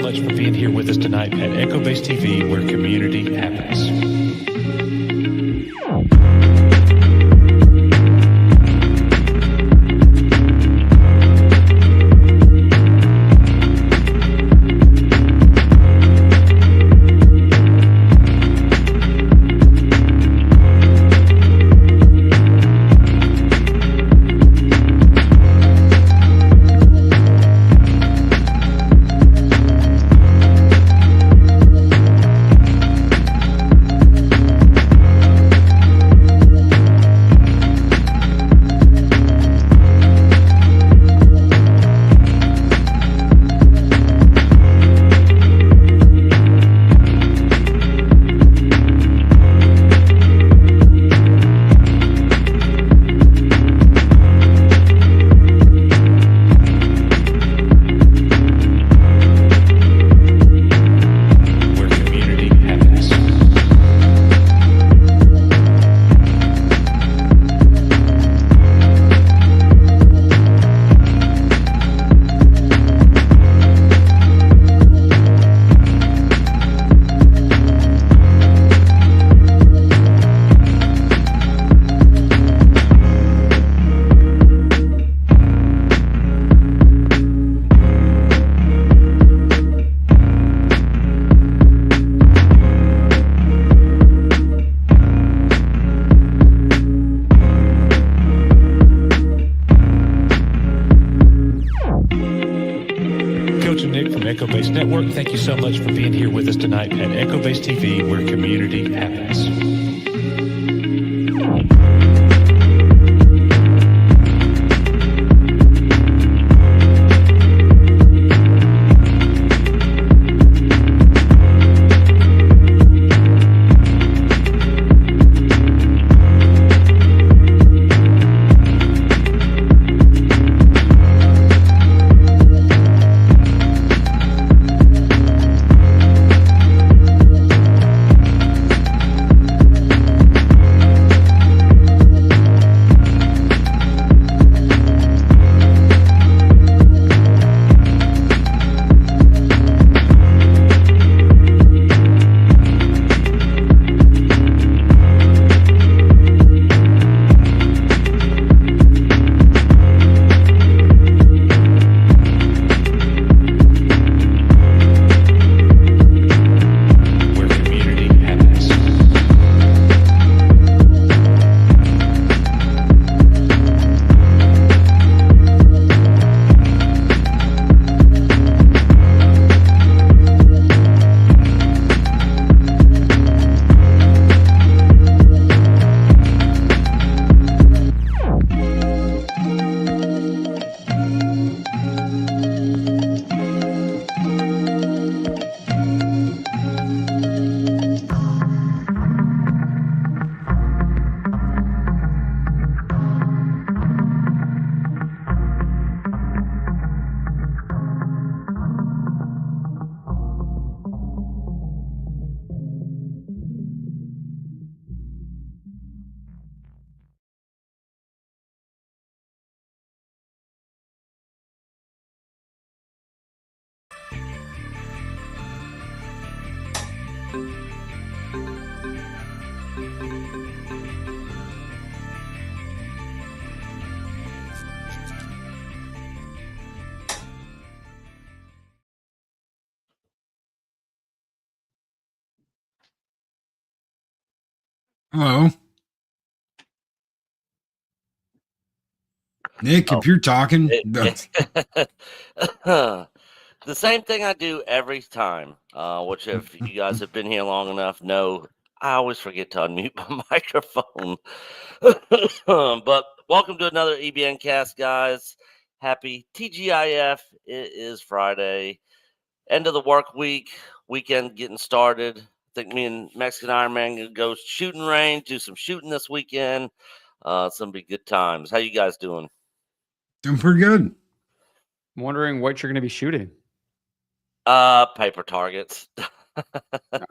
much for being here with us tonight at Echo Base TV, where community happens. Echo Base Network. Thank you so much for being here with us tonight at Echo Base TV, where community happens. Hello. Nick, if you're talking. The same thing I do every time, which if you guys have been here long enough know, I always forget to unmute my microphone. But welcome to another EBN Cast, guys. Happy TGIF. It is Friday. End of the work week. Weekend getting started. I think me and Mexican Iron Man gonna go shooting range, do some shooting this weekend. It's gonna be good times. How you guys doing? Doing pretty good. I'm wondering what you're going to be shooting. Paper targets.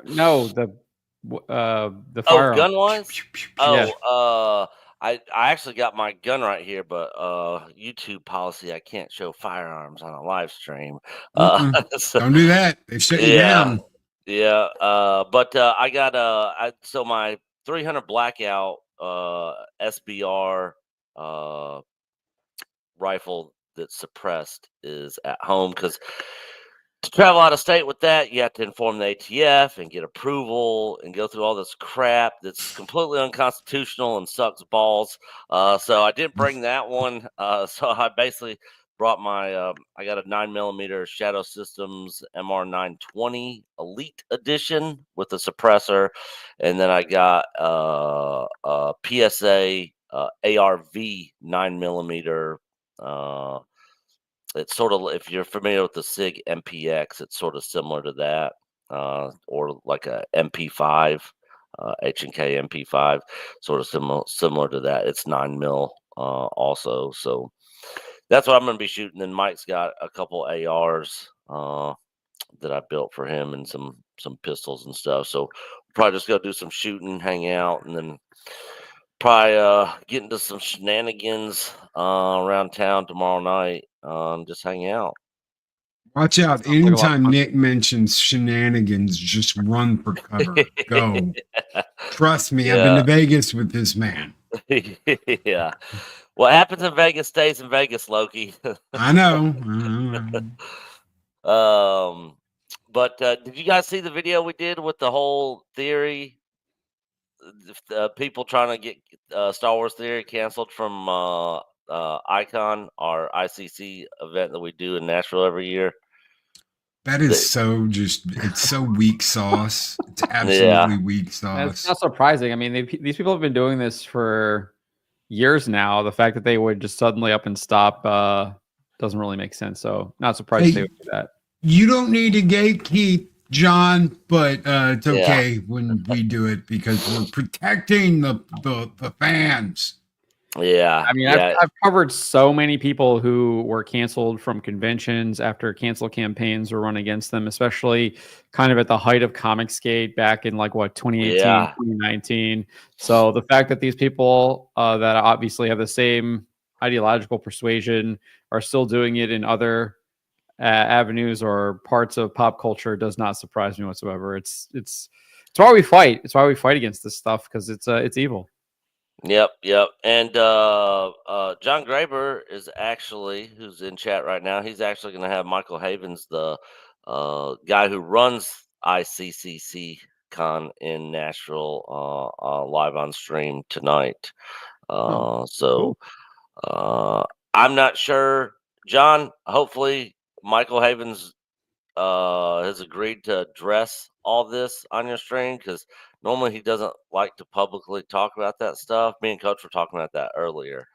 No, the fire. gun wise. Yeah. I actually got my gun right here, but YouTube policy, I can't show firearms on a live stream. So, Don't do that. They shut you yeah, down. yeah. But I got so my 300 blackout SBR rifle that's suppressed is at home because to travel out of state with that, you have to inform the ATF and get approval and go through all this crap that's completely unconstitutional and sucks balls. So I didn't bring that one. So I basically brought my, I got a 9mm Shadow Systems MR920 Elite Edition with a suppressor. And then I got a PSA ARV 9mm. It's sort of, if you're familiar with the SIG MPX, it's sort of similar to that, or like a MP5, H&K MP5, sort of similar to that. It's 9mm also. So that's what I'm going to be shooting. Then Mike's got a couple ARs that I built for him and some pistols and stuff. So we'll probably just go do some shooting, hang out, and then probably get into some shenanigans around town tomorrow night. Just hang out. Watch out. Sounds like a lot of Anytime fun. Nick mentions shenanigans, just run for cover. Go. Trust me, I've been to Vegas with this man. Yeah. What happens in Vegas stays in Vegas, Loki. I know. But did you guys see the video we did with the whole theory? People trying to get Star Wars Theory canceled from Icon, our ICC event that we do in Nashville every year. That is so just, it's so weak sauce. It's absolutely weak sauce. It's not surprising. I mean, these people have been doing this for years now. The fact that they would just suddenly up and stop doesn't really make sense. So not surprised they would do that. You don't need to gatekeep, John, but it's okay when we do it because we're protecting the fans. Yeah. I mean, I've covered so many people who were canceled from conventions after cancel campaigns were run against them, especially kind of at the height of Comicsgate back in like what, 2018, 2019. So the fact that these people that obviously have the same ideological persuasion are still doing it in other avenues or parts of pop culture does not surprise me whatsoever. It's why we fight. It's why we fight against this stuff, because it's evil. Yep. And John Graber is actually, who's in chat right now, he's actually going to have Michael Havens, the guy who runs ICCC Con in Nashville, live on stream tonight. So I'm not sure, John. Hopefully, Michael Havens has agreed to address all this on your stream, because normally he doesn't like to publicly talk about that stuff. Me and Coach were talking about that earlier.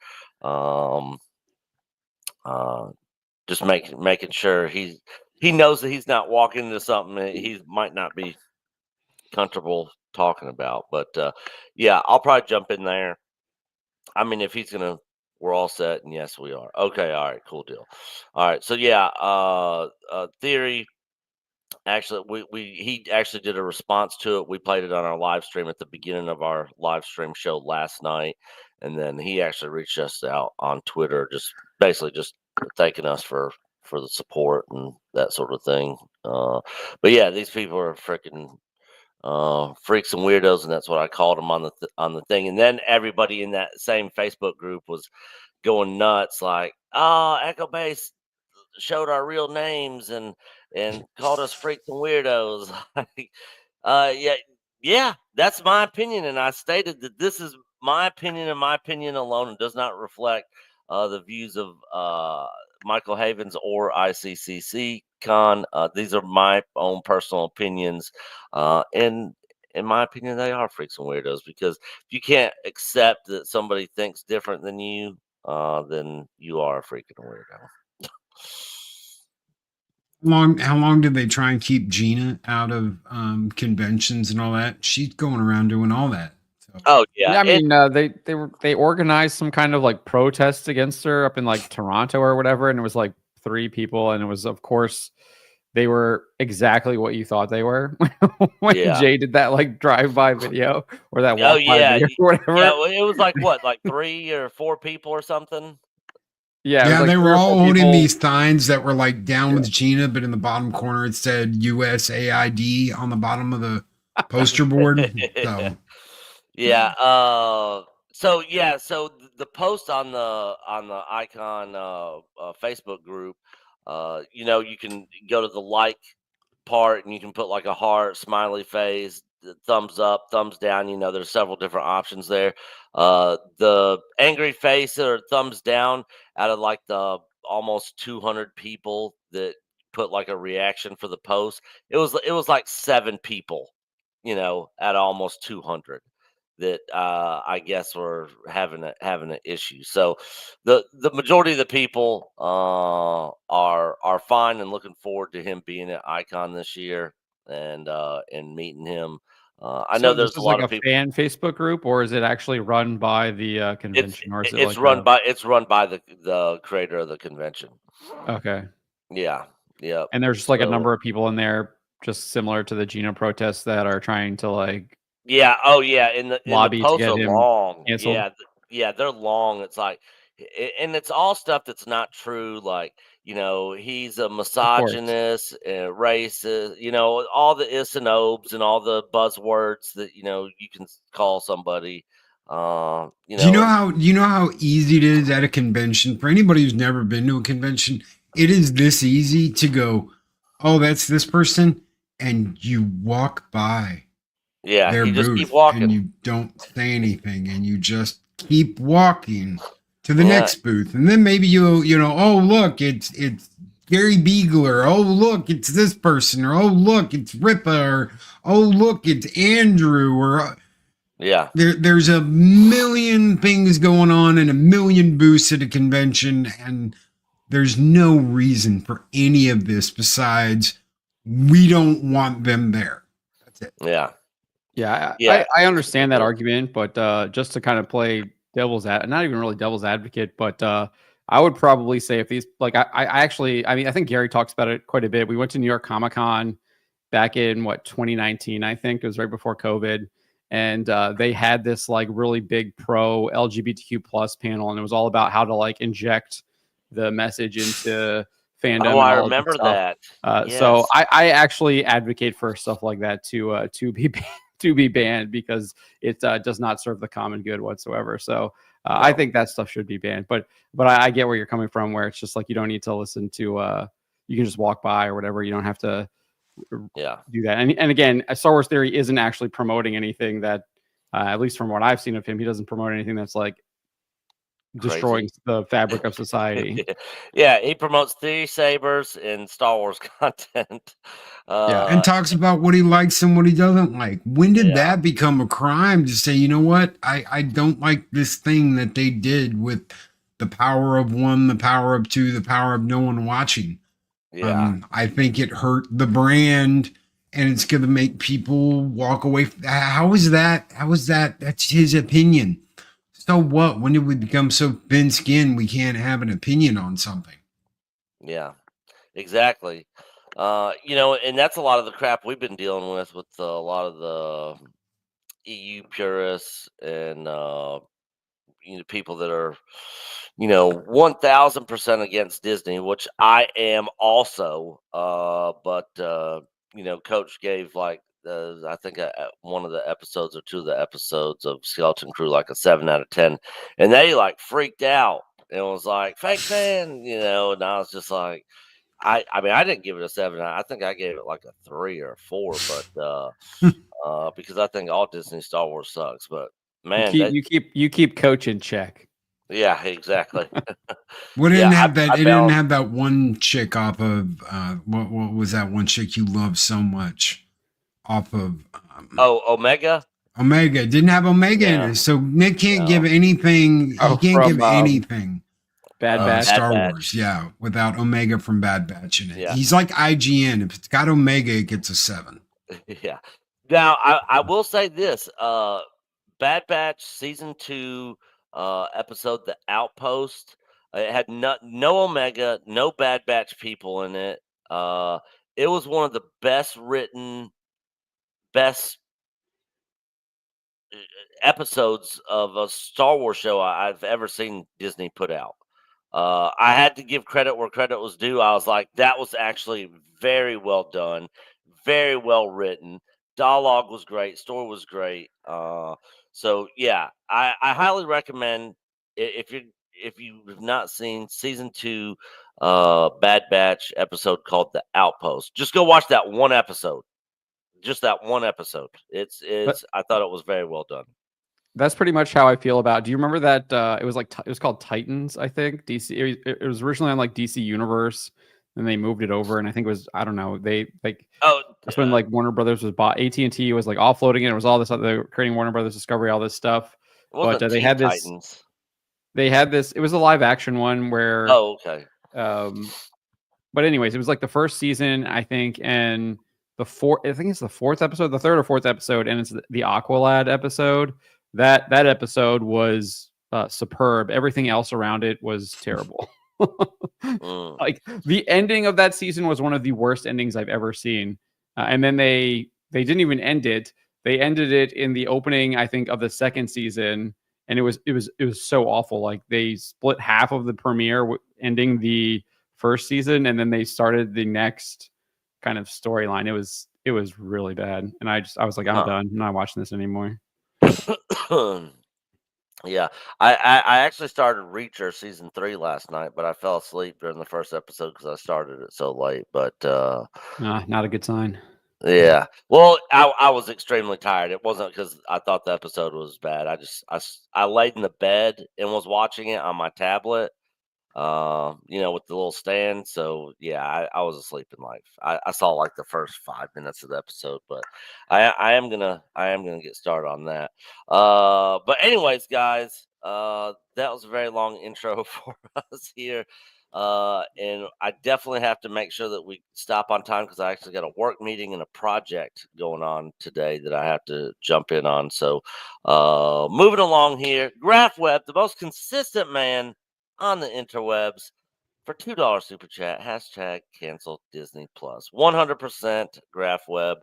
Just making sure he knows that he's not walking into something he might not be comfortable talking about. But yeah, I'll probably jump in there. I mean, if he's gonna, we're all set, and yes, we are. Okay, all right, cool deal. All right, so yeah, Theory. Actually, he actually did a response to it. We played it on our live stream at the beginning of our live stream show last night, and then he actually reached us out on Twitter, just basically just thanking us for the support and that sort of thing. But yeah, these people are freaking freaks and weirdos, and that's what I called them on the thing. And then everybody in that same Facebook group was going nuts, like, "Oh, Echo Base showed our real names and called us freaks and weirdos." Yeah, that's my opinion, and I stated that this is my opinion and my opinion alone, and does not reflect the views of Michael Havens or ICCC Con. These are my own personal opinions, and in my opinion, they are freaks and weirdos, because if you can't accept that somebody thinks different than you, then you are a freaking weirdo. How long did they try and keep Gina out of conventions and all that? She's going around doing all that. So. Oh yeah. I mean, they organized some kind of like protest against her up in like Toronto or whatever, and it was like 3 people, and it was, of course, they were exactly what you thought they were when Yeah. Jay did that like drive-by video or that Oh walk-by yeah, video or whatever. yeah. It was like what, like 3 or 4 people or something. Yeah, it was Yeah, like they 3 were or all 4 holding people. these signs that were like down with Gina, but in the bottom corner it said USAID on the bottom of the poster board. So Yeah. So the post on the Icon Facebook group, you can go to the like part and you can put like a heart, smiley face, thumbs up, thumbs down. There's several different options there. The angry face or thumbs down out of like the almost 200 people that put like a reaction for the post. It was like 7 people, at almost 200 that I guess were having an issue. So the majority of the people are fine and looking forward to him being at Icon this year and meeting him. I know So this there's a is like lot of a people. fan Facebook group, or is it actually run by the It's convention, or is it it's like run a by it's run by the creator of the convention. okay? Yeah, yeah. And there's just like a So number of people in there, just similar to the Gina protests that are trying to like yeah, oh yeah, and the lobby to posts get are him long. canceled. Yeah, they're long. It's like, and it's all stuff that's not true. Like, he's a Of course. misogynist, racist. All the is and obes and all the buzzwords that you can call somebody. And do you know how easy it is at a convention for anybody who's never been to a convention? It is this easy to go, oh, that's this person, and you walk by yeah, their you just keep booth and walking. you don't say anything and you just keep walking to the Yeah, next booth, and then maybe oh look, it's Gary Beagler, oh look, it's this person, or oh look, it's Ripa, or oh look, it's Andrew, or yeah, there's a million things going on and a million booths at a convention, and there's no reason for any of this besides we don't want them there. That's it. yeah, Yeah, yeah. I It's understand that ridiculous. argument, but just to kind of play not even really devil's advocate, but I would probably say if these like I actually I mean I think Gary talks about it quite a bit. We went to New York Comic Con back in 2019, I think it was right before COVID, and they had this like really big pro LGBTQ plus panel, and it was all about how to like inject the message into Oh, fandom and I all of that remember stuff. that. So Yes. I actually advocate for stuff like that to be to be banned because it does not serve the common good whatsoever. So I No. think that stuff should be banned. But I get where you're coming from, where it's just like you don't need to listen to. You can just walk by or whatever. You don't have to Yeah. do that. And again, Star Wars Theory isn't actually promoting anything that, at least from what I've seen of him, he doesn't promote anything that's like destroying Crazy. the fabric of society. Yeah, he promotes theory sabers and Star Wars content. Yeah. And talks about what he likes and what he doesn't like. When did Yeah. that become a crime to say, you know what, I don't like this thing that they did with the power of one, the power of two, the power of no one watching? Yeah. I think it hurt the brand, and it's going to make people walk away. How is that? How is that? That's his opinion. So what? When did we become so thin-skinned we can't have an opinion on something? Yeah. Exactly. And that's a lot of the crap we've been dealing with a lot of the EU purists and people that are 1000% against Disney, which I am also. But Coach gave like I think one of the episodes or two of the episodes of Skeleton Crew like a 7 out of 10, and they like freaked out and was like fake fan, and I was just like. I mean, I didn't give it a 7. I think I gave it like a 3 or a 4, but because I think all Disney Star Wars sucks. But man, You keep Coach in check. yeah, exactly. We Yeah, didn't have that. I It didn't balance. have that one chick off of what was that one chick you loved so much off of Oh, Omega. Omega? It didn't have Omega in No, it, so Nick can't give no. anything. He Oh, can't give from anything. Bad Bad Star Batch. Wars, yeah, without Omega from Bad Batch in it. Yeah. He's like IGN. If it's got Omega, it gets a 7. Yeah. Now I will say this: Bad Batch season 2 episode, The Outpost. It had no Omega, no Bad Batch people in it. it was one of the best written, best episodes of a Star Wars show I've ever seen Disney put out. I had to give credit where credit was due. I was like, that was actually very well done, very well written. Dialogue was great, story was great. So yeah, I highly recommend if you have not seen season 2, Bad Batch episode called The Outpost. Just go watch that one episode. Just that one episode. It's I thought it was very well done. That's pretty much how I feel about. Do you remember that? It was like it was called Titans, I think. DC. It was originally on like DC Universe, and they moved it over. And I think it was, I don't know. They like that's when like Warner Brothers was bought. AT&T was like offloading it. It was all this other, they were creating Warner Brothers Discovery, all this stuff. But they had this. Titans. They had this. It was a live action one where. Oh, okay. But anyways, it was like the first season, I think, and I think it's the fourth episode, the third or fourth episode, and it's the Aqualad episode. That episode was superb. Everything else around it was terrible. Like the ending of that season was one of the worst endings I've ever seen. And then they didn't even end it. They ended it in the opening, I think, of the second season, and it was so awful. Like they split half of the premiere, ending the first season, and then they started the next kind of storyline. It was really bad, and I was like, I'm done. I'm not watching this anymore. Yeah, I actually started Reacher season 3 last night, but I fell asleep during the first episode because I started it so late. But not a good sign. Yeah, well, I was extremely tired. It wasn't because I thought the episode was bad. I laid in the bed and was watching it on my tablet. With the little stand. So yeah, I was asleep in life. I saw like the first 5 minutes of the episode, but I am gonna get started on that. But anyways, guys, that was a very long intro for us here. And I definitely have to make sure that we stop on time because I actually got a work meeting and a project going on today that I have to jump in on. So moving along here, GraphWeb, the most consistent man on the interwebs, for $2 super chat, hashtag cancel Disney Plus. 100% GraphWeb.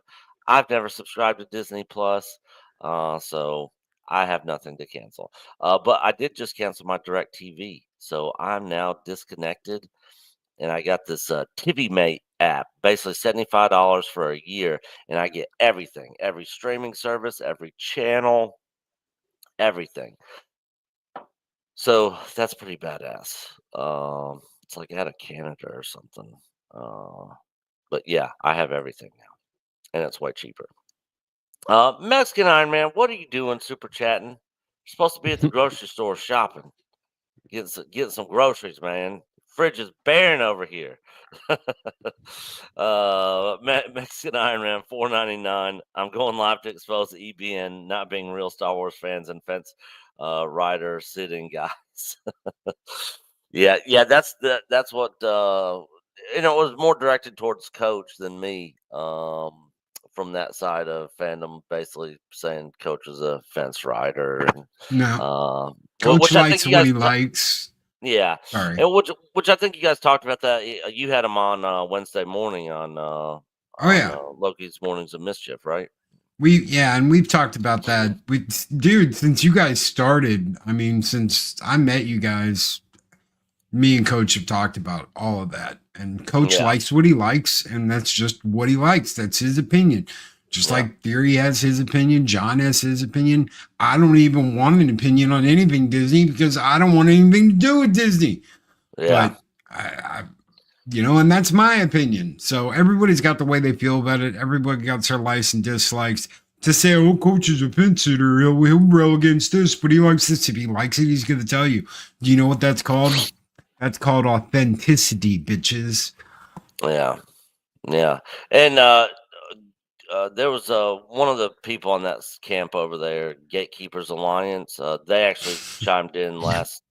I've never subscribed to Disney Plus, so I have nothing to cancel. But I did just cancel my DirecTV, so I'm now disconnected. And I got this TV Mate app, basically $75 for a year, and I get everything, every streaming service, every channel, everything. So that's pretty badass. It's like out of Canada or something. But yeah, I have everything now, and it's way cheaper. Mexican Iron Man, what are you doing? Super chatting. You're supposed to be at the grocery store shopping, getting some groceries, man. Fridge is barren over here. Mexican Iron Man, $4.99. I'm going live to expose the EBN not being real Star Wars fans and fence rider sitting guys. yeah, that's what it was more directed towards Coach than me. From that side of fandom, basically saying Coach is a fence rider. And, no, Coach likes what he likes. Yeah, sorry, and which I think you guys talked about that. You had him on Wednesday morning on Loki's Mornings of Mischief, right? And we've talked about that. Dude, since you guys started, I mean, since I met you guys, me and Coach have talked about all of that. And Coach likes what he likes, and that's just what he likes. That's his opinion. Just like Theory has his opinion, John has his opinion. I don't even want an opinion on anything Disney because I don't want anything to do with Disney. Yeah. But I and that's my opinion. So everybody's got the way they feel about it. Everybody got their likes and dislikes. To say, oh, Coach is a fence sitter, he'll rail against this, but he likes this. If he likes it, he's going to tell you. Do you know what that's called? That's called authenticity, bitches. Yeah. And there was one of the people on that camp over there, Gatekeepers Alliance. They actually chimed in last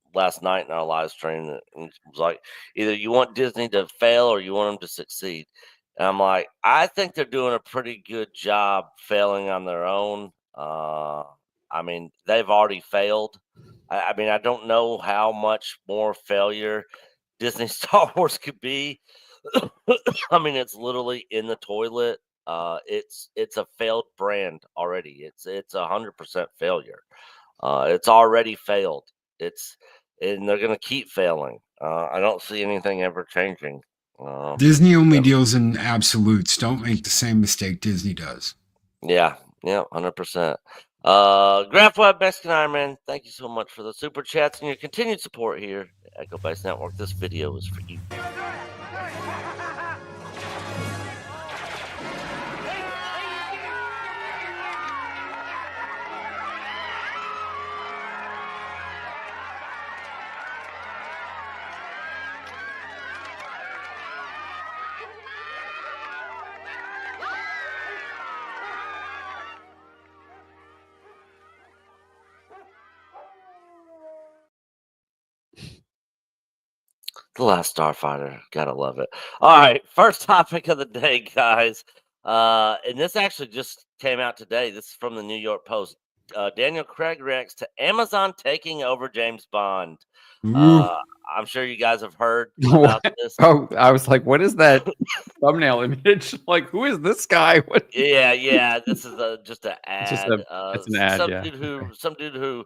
night in our live stream and was like, either you want Disney to fail or you want them to succeed. And I'm like, I think they're doing a pretty good job failing on their own. I mean, they've already failed. I mean, I don't know how much more failure Disney Star Wars could be, I mean, it's literally in the toilet. It's a failed brand already. It's 100% failure. It's already failed. And they're gonna keep failing. I don't see anything ever changing. Disney only deals in absolutes. Don't make the same mistake Disney does. Yeah, 100%. Graph Web Mexican Iron Man, thank you so much for the super chats and your continued support here at Echo Base Network. This video is for you. The Last Starfighter. Gotta love it. All right. First topic of the day, guys. And this actually just came out today. This is from the New York Post. Daniel Craig reacts to Amazon taking over James Bond. I'm sure you guys have heard about this. Oh, I was like, what is that thumbnail image? Like, who is this guy? What? Yeah. This is just an ad. It's an ad. Some dude who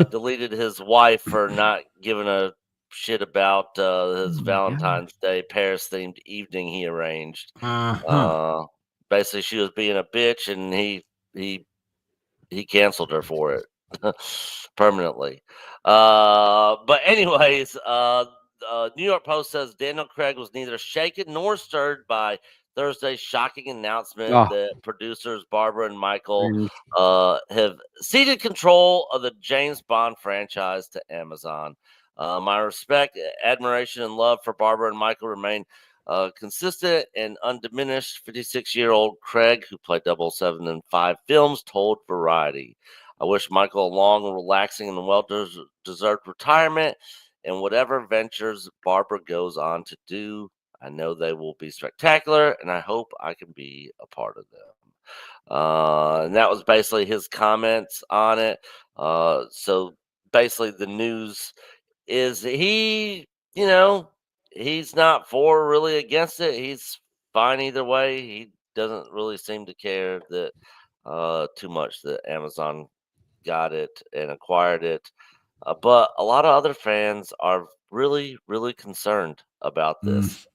deleted his wife for not giving a shit about his Valentine's Day Paris themed evening he arranged. Basically, she was being a bitch, and he canceled her for it permanently. But anyways, New York Post says Daniel Craig was neither shaken nor stirred by Thursday's shocking announcement that producers Barbara and Michael have ceded control of the James Bond franchise to Amazon. My respect, admiration, and love for Barbara and Michael remain consistent and undiminished. 56-year-old Craig, who played 007 in 5 films, told Variety. I wish Michael a long, relaxing, and well-deserved retirement and whatever ventures Barbara goes on to do. I know they will be spectacular, and I hope I can be a part of them. And that was basically his comments on it. So basically the news is he's not for really against it. He's fine either way. He doesn't really seem to care that too much that Amazon got it and acquired it. But a lot of other fans are really, really concerned about this.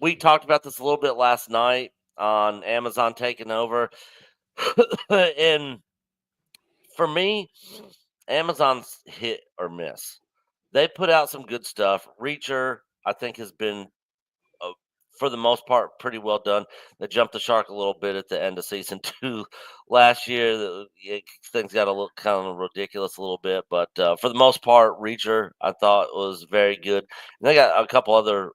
We talked about this a little bit last night on Amazon taking over. And for me, Amazon's hit or miss. They put out some good stuff. Reacher, I think, has been, for the most part, pretty well done. They jumped the shark a little bit at the end of season 2 last year. Things got a little kind of ridiculous a little bit, but for the most part, Reacher I thought was very good. And they got a couple other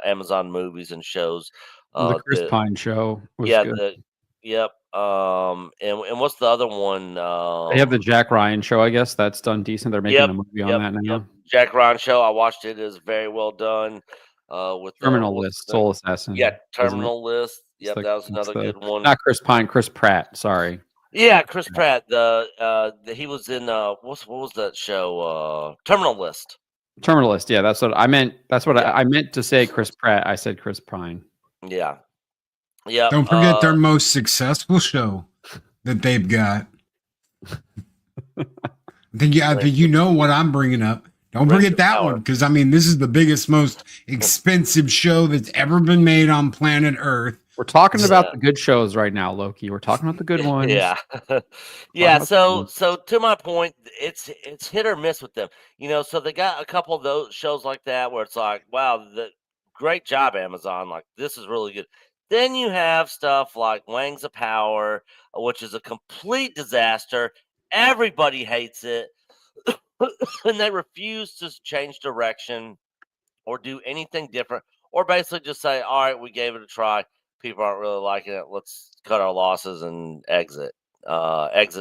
Amazon movies and shows. The Chris Pine show was good. Yep. And what's the other one? They have the Jack Ryan show, I guess. That's done decent. They're making a movie on that now. Jack Ryan show. I watched it. It is very well done. With Terminal List, Soul Assassin. Yeah, Terminal List. Yep, that was another good one. Not Chris Pine, Chris Pratt. Sorry. Yeah, Chris Pratt. He was in what was that show? Terminal List. Terminal List. Yeah, that's what I meant. That's what I meant to say. Chris Pratt. I said Chris Pine. Yeah. Yeah. Don't forget their most successful show that they've got. I think you know what I'm bringing up. Don't forget that one, because I mean, this is the biggest, most expensive show that's ever been made on planet Earth. We're talking about the good shows right now, Loki. We're talking about the good ones. Yeah. Yeah. So to my point, it's hit or miss with them. So they got a couple of those shows like that where it's like, wow, great job, Amazon. Like, this is really good. Then you have stuff like Wings of Power, which is a complete disaster. Everybody hates it. And they refuse to change direction or do anything different, or basically just say, all right, we gave it a try. People aren't really liking it. Let's cut our losses and exit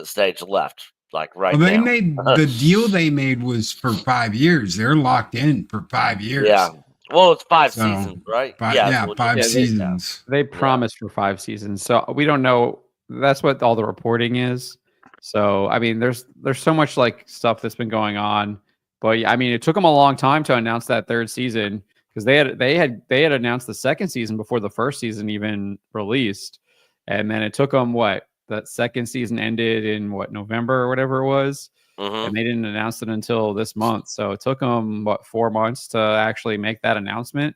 stage left. Like right now. They made the deal they made was for 5 years. They're locked in for 5 years. Yeah. Well, it's 5 seasons, right? 5 seasons. They promised for 5 seasons. So we don't know. That's what all the reporting is. So, I mean, there's so much like stuff that's been going on, but I mean, it took them a long time to announce that 3rd season because they had announced the second season before the first season even released, and then it took them that second season ended in November or whatever it was, and they didn't announce it until this month. So it took them 4 months to actually make that announcement,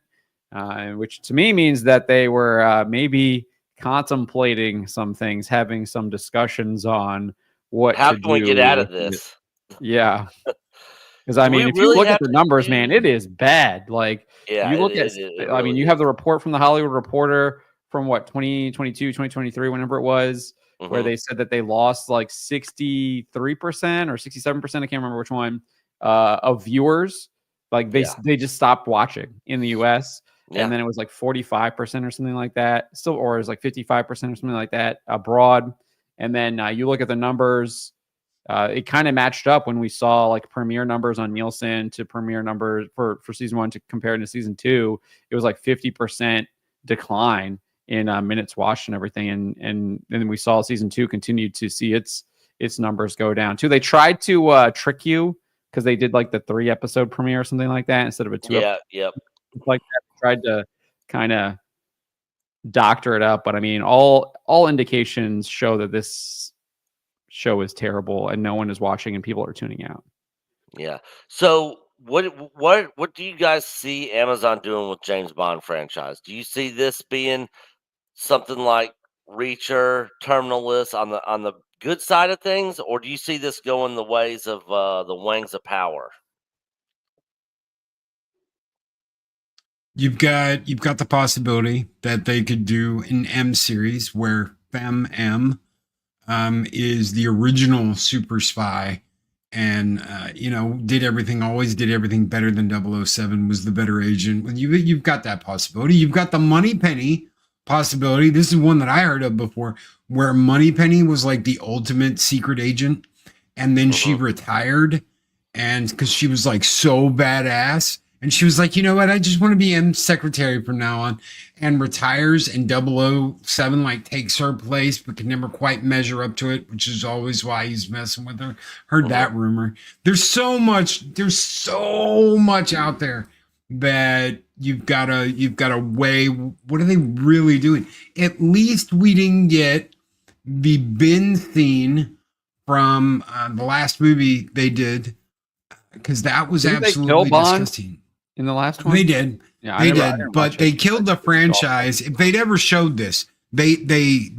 which to me means that they were maybe contemplating some things, having some discussions on what how to can we do get out of with it. this? Yeah. Because I Do we mean, if really you look at have the to numbers, do- man, it is bad. Like Yeah, you look at, I mean, you have the report from the Hollywood Reporter from 2022, 2023, whenever it was, where they said that they lost like 63% or 67%. I can't remember which one, of viewers. Like they just stopped watching in the US. And then it was like 45% or something like that. Still, or it was like 55% or something like that abroad. And then you look at the numbers. It kind of matched up when we saw like premiere numbers on Nielsen to premiere numbers for season 1 to compare to season 2. It was like 50% decline in minutes watched and everything. And then we saw season 2 continue to see its numbers go down too. They tried to trick you because they did like the 3-episode premiere or something like that instead of a 2. Yep. Like that. Tried to kind of doctor it up, but I mean, all indications show that this show is terrible and no one is watching and people are tuning out. Yeah. So what do you guys see Amazon doing with James Bond franchise? Do you see this being something like Reacher, Terminal List on the good side of things, or do you see this going the ways of the Wings of Power? You've got the possibility that they could do an M series where Fem M is the original super spy and always did everything better than 007, was the better agent. You've got that possibility. You've got the Moneypenny possibility. This is one that I heard of before, where Moneypenny was like the ultimate secret agent, and then she retired, and because she was like so badass, and she was like, you know what, I just want to be M secretary from now on, and retires, and 007 like takes her place but can never quite measure up to it, which is always why he's messing with her. Heard that rumor. There's so much out there that you've got to weigh. What are they really doing? At least we didn't get the bin scene from the last movie they did, because that was absolutely disgusting. In the last one, they did. Yeah, they did, but they killed the franchise. If they'd ever showed this, they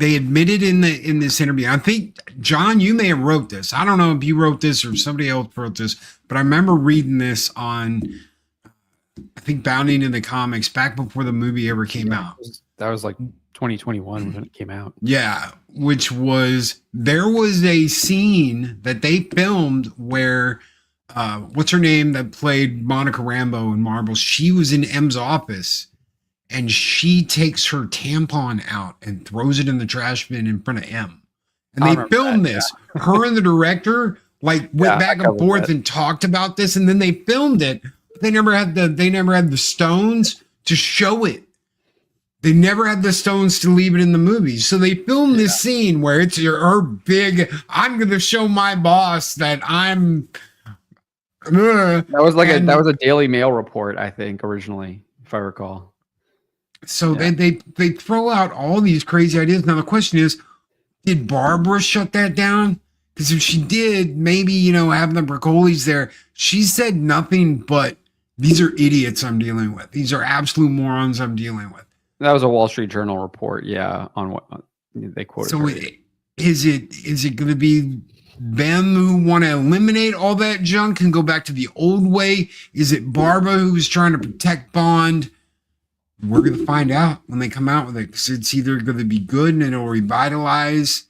admitted in this interview. I think, John, you may have wrote this. I don't know if you wrote this or somebody else wrote this, but I remember reading this on, I think, Bounding in the Comics back before the movie ever came out. That was like 2021 when it came out. Yeah, there was a scene that they filmed where what's her name that played Monica Rambeau in Marvel? She was in M's office, and she takes her tampon out and throws it in the trash bin in front of M. And they filmed this. Yeah. Her and the director went back and forth and talked about this, and then they filmed it. But they never had the stones to show it. They never had the stones to leave it in the movie. So they filmed this scene where it's her big, I'm going to show my boss that I'm. That was a Daily Mail report, I think, originally, if I recall. So they throw out all these crazy ideas. Now the question is, did Barbara shut that down? Because if she did, maybe, having the Broccolis there, she said nothing but, these are idiots I'm dealing with. These are absolute morons I'm dealing with. That was a Wall Street Journal report, on what they quoted. So is it going to be them who want to eliminate all that junk and go back to the old way? Is it Barbara who's trying to protect Bond? We're going to find out when they come out with it, because it's either going to be good and it'll revitalize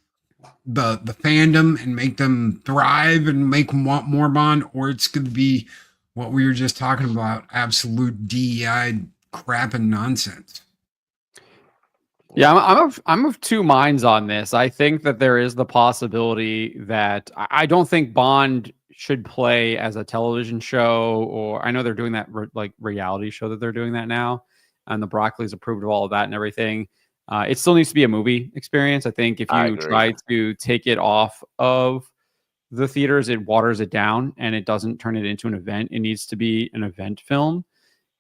the fandom and make them thrive and make them want more Bond, or it's going to be what we were just talking about, absolute DEI crap and nonsense. Yeah, I'm of two minds on this. I think that there is the possibility that I don't think Bond should play as a television show, or I know they're doing that reality show that they're doing that now, and the Broccoli's approved of all of that and everything. It still needs to be a movie experience. I think if you try to take it off of the theaters, it waters it down and it doesn't turn it into an event. It needs to be an event film.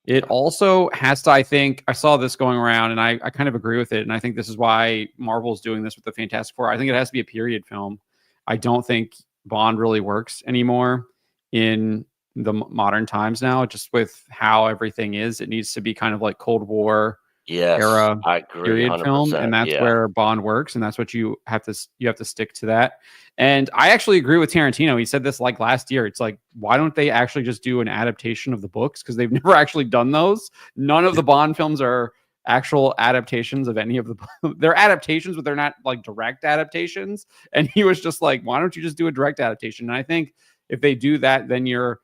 It also has to, I think, I saw this going around, and I kind of agree with it, and I think this is why Marvel's doing this with the Fantastic Four. I think it has to be a period film. I don't think Bond really works anymore in the modern times now, just with how everything is. It needs to be kind of like Cold War era I agree, period 100%. film, and that's where Bond works, and that's what you have to stick to that. And I actually agree with Tarantino. He said this like last year. It's like, why don't they actually just do an adaptation of the books? Because they've never actually done those. None of the Bond films are actual adaptations of any of the they're adaptations, but they're not like direct adaptations. And he was just like, why don't you just do a direct adaptation? And I think if they do that, then you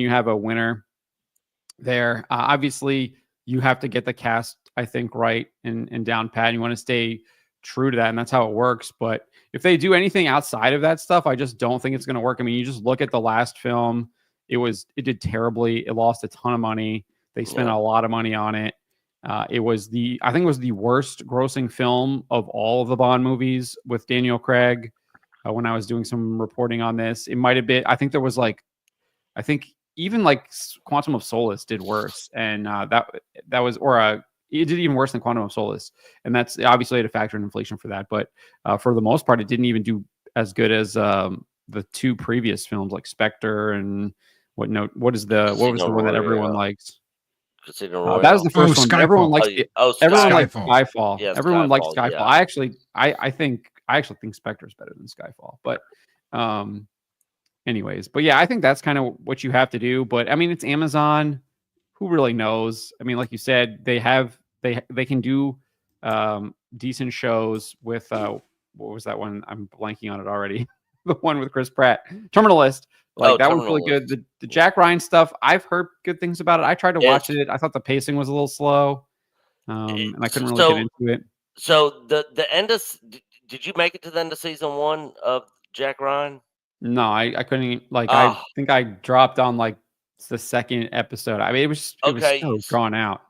have a winner there. Obviously you have to get the cast, I think, right and down pat. You want to stay true to that, and that's how it works. But if they do anything outside of that stuff, I just don't think it's going to work. I mean, you just look at the last film; it did terribly. It lost a ton of money. They spent a lot of money on it. I think it was the worst grossing film of all of the Bond movies with Daniel Craig. When I was doing some reporting on this, it might have been. I think there was even like Quantum of Solace did worse, and that was it did even worse than Quantum of Solace, and that's obviously had a factor in inflation for that. But for the most part, it didn't even do as good as the two previous films, like Spectre and what was the one that everyone likes? That was the first one. Everyone likes it. Everyone likes Skyfall. Yeah, everyone likes Skyfall. Yeah. I actually think Spectre is better than Skyfall. But anyways, but yeah, I think that's kind of what you have to do. But I mean, it's Amazon. Who really knows? I mean, like you said, they can do decent shows with what was that one? I'm blanking on it already. The one with Chris Pratt, Terminalist. That was really good. The Jack Ryan stuff, I've heard good things about it. I tried to watch it. I thought the pacing was a little slow, and I couldn't really get into it. So the end of did you make it to the end of season 1 of Jack Ryan? No, I couldn't. I think I dropped on the second episode. I mean, it was so drawn out.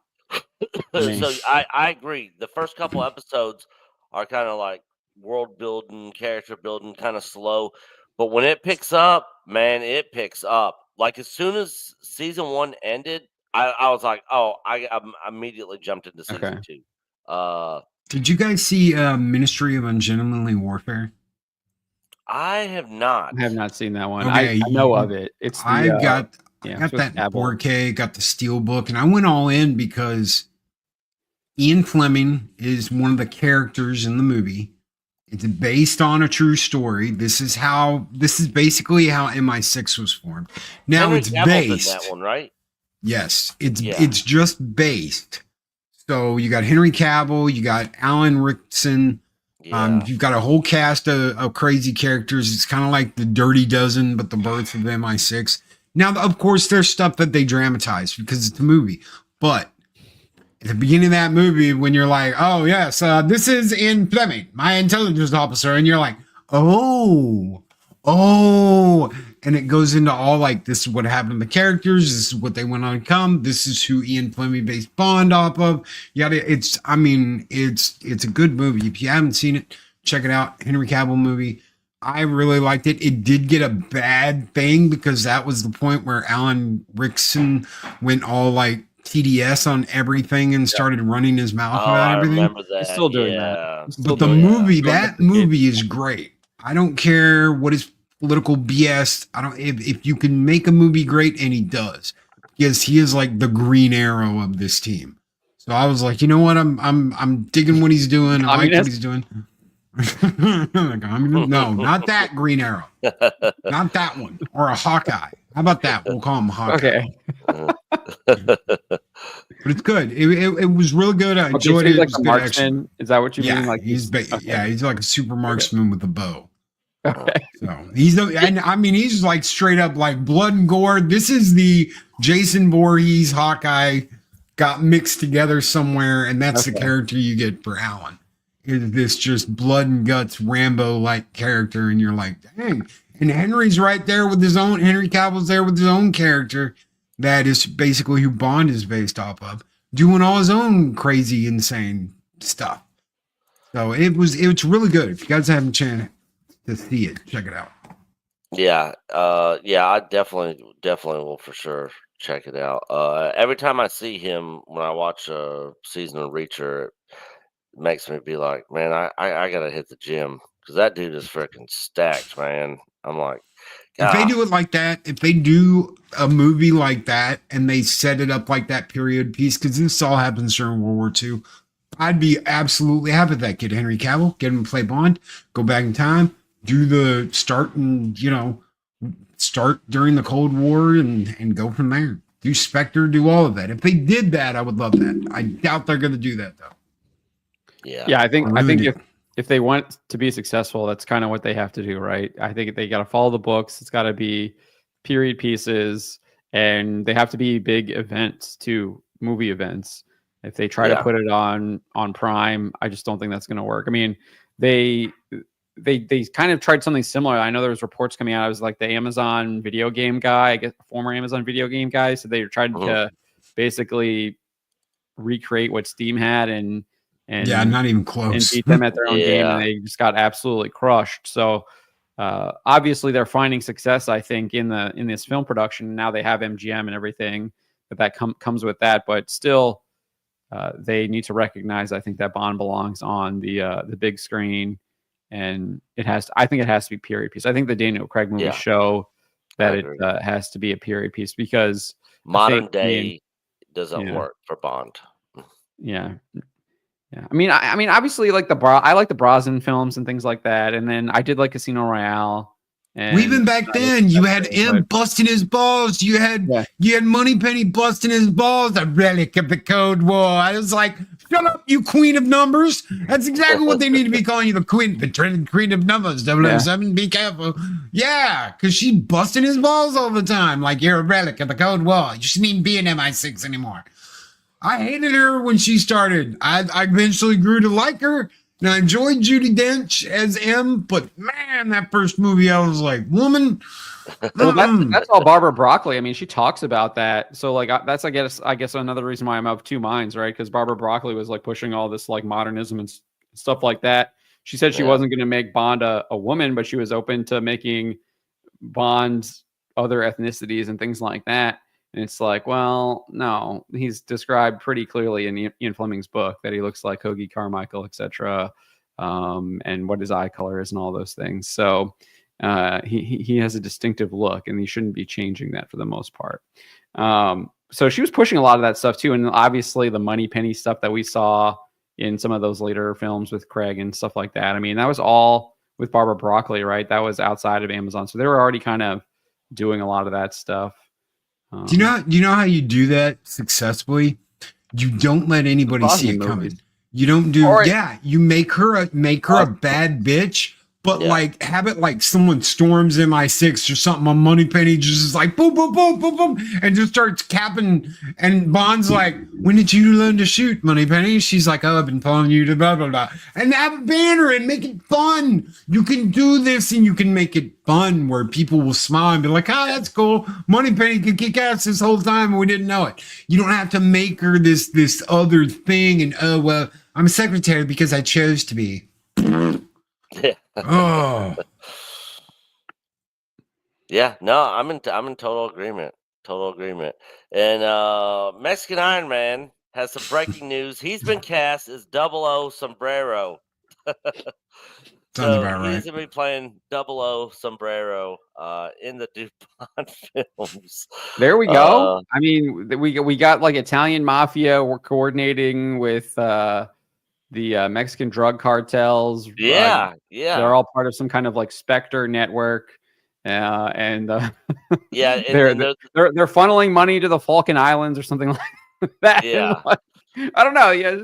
So I agree. The first couple episodes are kind of like world building, character building, kind of slow. But when it picks up, man, it picks up. Like as soon as season 1 ended, I was like, I immediately jumped into season 2. Did you guys see Ministry of Ungentlemanly Warfare? I have not. I have not seen that one. Okay, I know of it. I got that 4K, got the Steelbook, and I went all in because Ian Fleming is one of the characters in the movie. It's based on a true story. This is basically how MI6 was formed. Now Henry it's Cavill's based. in that one, right? Yes, it's just based. So you got Henry Cavill, you got Alan Rickson. Yeah. You've got a whole cast of crazy characters. It's kind of like the Dirty Dozen, but the birth of MI6. Now, of course, there's stuff that they dramatize because it's a movie. But at the beginning of that movie, when you're like, oh, yes, this is Ian Fleming, my intelligence officer. And you're like, oh. And it goes into all like, this is what happened to the characters. This is what they went on to come. This is who Ian Fleming based Bond off of. It's a good movie. If you haven't seen it, check it out. Henry Cavill movie. I really liked it. It did get a bad thing because that was the point where Alan Rickson went all like TDS on everything and started running his mouth about everything. I remember that. He's still doing that. But the movie, that movie is great. I don't care what his political BS. If you can make a movie great, and he does, because he is like the Green Arrow of this team. So I was like, you know what? I'm digging what he's doing. I like what he's doing. No, not that Green Arrow. Not that one. Or a Hawkeye. How about that? We'll call him Hawkeye. Okay. But it's good. It was really good. I enjoyed it. Like a marksman. Is that what you mean? Like he's like a super marksman with a bow. Okay. So he's like straight up like blood and gore. This is the Jason Voorhees Hawkeye got mixed together somewhere, and that's the character you get for Alan. Is this just blood and guts Rambo like character, and you're like, dang. And Henry Cavill's there with his own character that is basically who Bond is based off of, doing all his own crazy, insane stuff. So it's really good. If you guys haven't a chance to see it, check it out. Yeah. I definitely will for sure check it out. Every time I see him when I watch a season of Reacher, it makes me be like, man, I gotta hit the gym because that dude is freaking stacked, man. I'm like, If they God. do it like that, if they do a movie like that and they set it up like that period piece, because this all happens during World War II, I'd be absolutely happy with that kid, Henry Cavill. Get him to play Bond, go back in time, do the start and, start during the Cold War and go from there. Do Spectre, do all of that. If they did that, I would love that. I doubt they're going to do that, though. Yeah. I think if they want to be successful, that's kind of what they have to do, right? I think they got to follow the books. It's got to be period pieces, and they have to be big events too, movie events. If they try to put it on Prime, I just don't think that's going to work. I mean, they kind of tried something similar. I know there was reports coming out. It was like the Amazon video game guy, I guess, former Amazon video game guy. So they tried to basically recreate what Steam had and not even close. And beat them at their own game, and they just got absolutely crushed. So obviously they're finding success, I think, in this film production. Now they have MGM and everything that comes with that, but still they need to recognize, I think, that Bond belongs on the big screen, and I think it has to be period piece. I think the Daniel Craig movies show that it has to be a period piece because modern day doesn't work for Bond. Yeah. I mean, obviously, like I like the Brosnan films and things like that, and then I did like Casino Royale. And even back then, you had M busting his balls. You had Moneypenny busting his balls. A relic of the Cold War. I was like, shut up, you queen of numbers. That's exactly what they need to be calling you, the queen of numbers. 007, be careful. Yeah, because she busting his balls all the time. Like, you're a relic of the Cold War. You shouldn't even be an MI6 anymore. I hated her when she started. I eventually grew to like her, and I enjoyed Judi Dench as M. But man, that first movie, I was like, woman. Well, that's all Barbara Broccoli. I mean, she talks about that. So like, that's I guess another reason why I'm of two minds, right? Because Barbara Broccoli was like pushing all this like modernism and stuff like that. She said she wasn't going to make Bond a woman, but she was open to making Bond's other ethnicities and things like that. And it's like, well, no, he's described pretty clearly in Ian Fleming's book that he looks like Hoagie Carmichael, etc., and what his eye color is and all those things. So he has a distinctive look, and he shouldn't be changing that for the most part. So she was pushing a lot of that stuff too, and obviously the Moneypenny stuff that we saw in some of those later films with Craig and stuff like that. I mean, that was all with Barbara Broccoli, right? That was outside of Amazon, so they were already kind of doing a lot of that stuff. Do you know how you do that successfully? You don't let anybody see it coming. You don't do you make her a bad bitch, but like have it like someone storms MI6 or something on Moneypenny, just is like boom, boom, boom, boom, boom, and just starts capping. And Bond's like, when did you learn to shoot, Moneypenny? She's like, oh, I've been following you to blah blah blah. And have a banner and make it fun. You can do this and you can make it fun where people will smile and be like, oh, that's cool. Moneypenny could kick ass this whole time and we didn't know it. You don't have to make her this other thing and oh well, I'm a secretary because I chose to be. Oh. Yeah, no, I'm in total agreement. And Mexican Iron Man has some breaking news. He's been cast as 00 Sombrero. Sounds about right. He's gonna be playing 00 Sombrero in the DuPont films. There we go. I mean, we got like Italian mafia. We're coordinating with the Mexican drug cartels. Yeah. They're all part of some kind of like Spectre network. And they're funneling money to the Falkland Islands or something like that. Yeah. Like, I don't know. Yeah,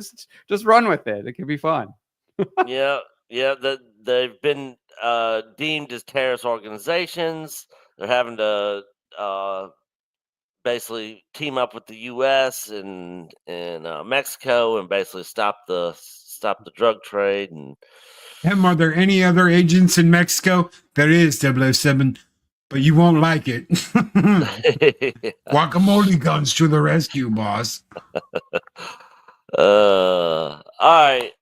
just run with it. It could be fun. Yeah. They've been deemed as terrorist organizations. They're having to basically team up with the U.S. and Mexico and basically stop the drug trade. And are there any other agents in Mexico? There is 007, but you won't like it. Guacamole guns to the rescue, boss. All right.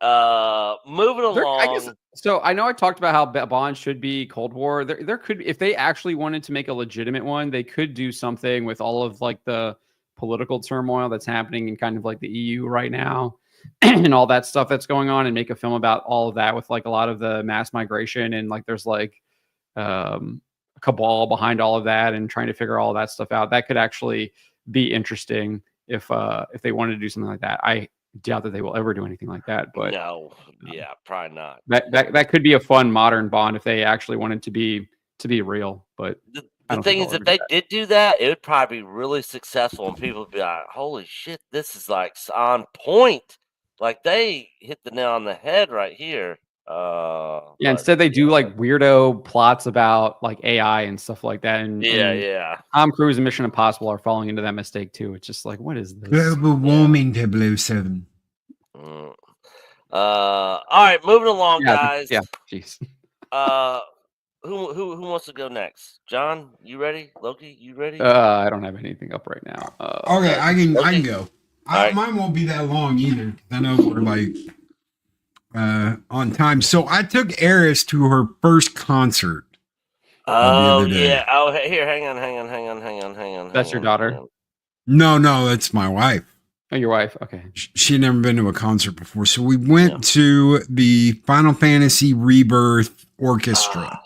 Moving along. So I know I talked about how Bond should be Cold War. There could, if they actually wanted to make a legitimate one, they could do something with all of like the political turmoil that's happening in kind of like the EU right now and all that stuff that's going on, and make a film about all of that with like a lot of the mass migration, and like there's like a cabal behind all of that and trying to figure all of that stuff out. That could actually be interesting if they wanted to do something like that. I doubt that they will ever do anything like that, but no, yeah, probably not. That could be a fun modern Bond if they actually wanted to be real. But the thing is, if they did do that, it would probably be really successful, and people would be like, "Holy shit, this is like on point! Like they hit the nail on the head right here." Yeah, instead they do like weirdo plots about like AI and stuff like that. And yeah. Tom Cruise and Mission Impossible are falling into that mistake too. It's just like, what is this? Global warming 007. All right, moving along, guys. Yeah, jeez. Who wants to go next? John, you ready? Loki, you ready? I don't have anything up right now. Okay, I can go. Right. Mine won't be that long either. I know we're like on time. So I took Eris to her first concert. Oh yeah. Oh, here, hang on. That's your daughter? No, that's my wife. Oh, your wife. Okay. She had never been to a concert before. So we went to the Final Fantasy Rebirth Orchestra,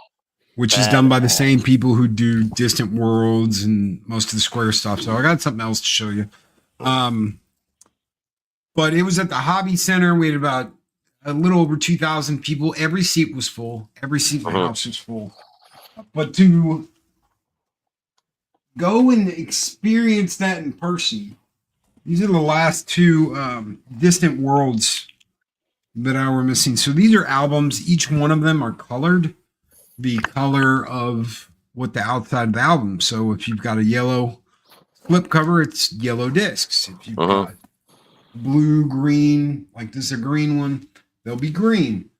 which is done by the same people who do Distant Worlds and most of the Square stuff. So I got something else to show you. But it was at the Hobby Center. We had about a little over 2,000 people. Every seat was full. Every seat in the house was full. But to go and experience that in person, these are the last two Distant Worlds that I were missing. So these are albums. Each one of them are colored the color of what the outside of the album. So if you've got a yellow flip cover, it's yellow discs. If you've got blue, green, like this is a green one, they'll be green.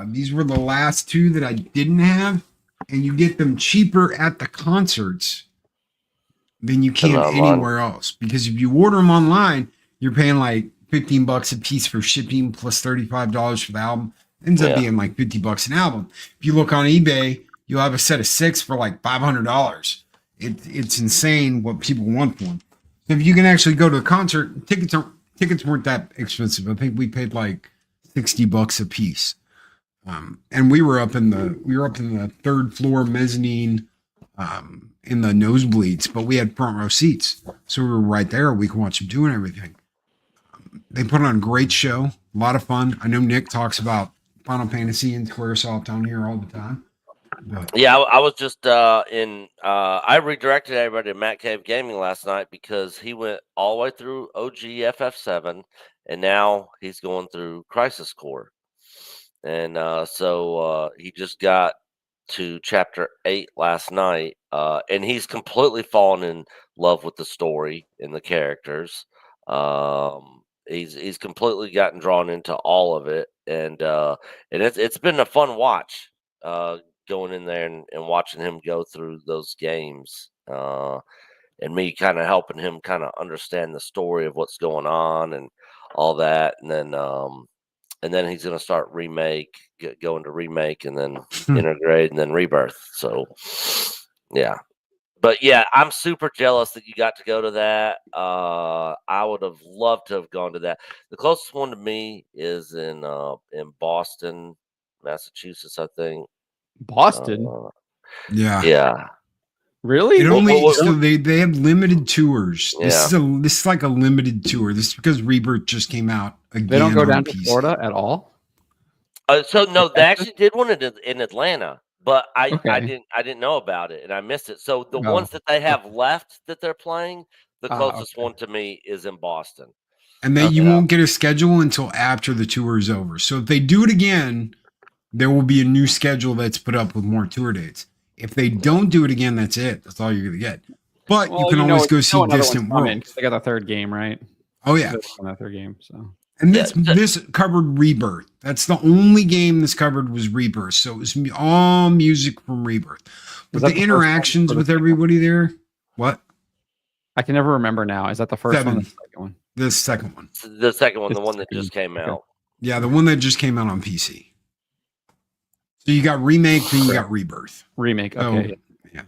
These were the last two that I didn't have, and you get them cheaper at the concerts than you can anywhere else. Because if you order them online, you're paying like $15 a piece for shipping plus $35 for the album. Ends up being like $50 an album. If you look on eBay, you'll have a set of 6 for like $500. It's insane what people want for them. So if you can actually go to a concert, tickets weren't that expensive. I think we paid like $60 a piece. And we were up in the third floor mezzanine, in the nosebleeds, but we had front row seats. So we were right there. We could watch them doing everything. They put on a great show, a lot of fun. I know Nick talks about Final Fantasy and Squaresoft on here all the time. But. Yeah, I was just I redirected everybody to Matt Cave Gaming last night because he went all the way through OG FF7, and now he's going through Crisis Core. And so he just got to chapter 8 last night, and he's completely fallen in love with the story and the characters. He's completely gotten drawn into all of it, and it's been a fun watch, going in there and watching him go through those games, and me kind of helping him kind of understand the story of what's going on and all that, and then he's going to start going to remake, and then integrate, and then rebirth. So, yeah. But yeah, I'm super jealous that you got to go to that. I would have loved to have gone to that. The closest one to me is in Boston, Massachusetts, I think. Boston? Yeah. Really? It only so they have limited tours. This is like a limited tour. This is because Rebirth just came out again. They don't go down to Florida at all? So no, they actually did one in Atlanta, but I didn't know about it, and I missed it. So the ones that they have left that they're playing, the closest one to me is in Boston. And then you won't get a schedule until after the tour is over. So if they do it again, there will be a new schedule that's put up with more tour dates. If they don't do it again, that's it. That's all you're going to get. But you can always go see Distant Worlds. They got the third game, right? Oh, yeah. That third game, so. And this covered Rebirth. That's the only game this covered was Rebirth. So it was all music from Rebirth. But the interactions with everybody there, what? I can never remember now. Is that the first one or the second one? The second one. The second one, the one that just came out. Yeah, the one that just came out on PC. So you got remake, then you got rebirth. Remake. Okay. Yeah.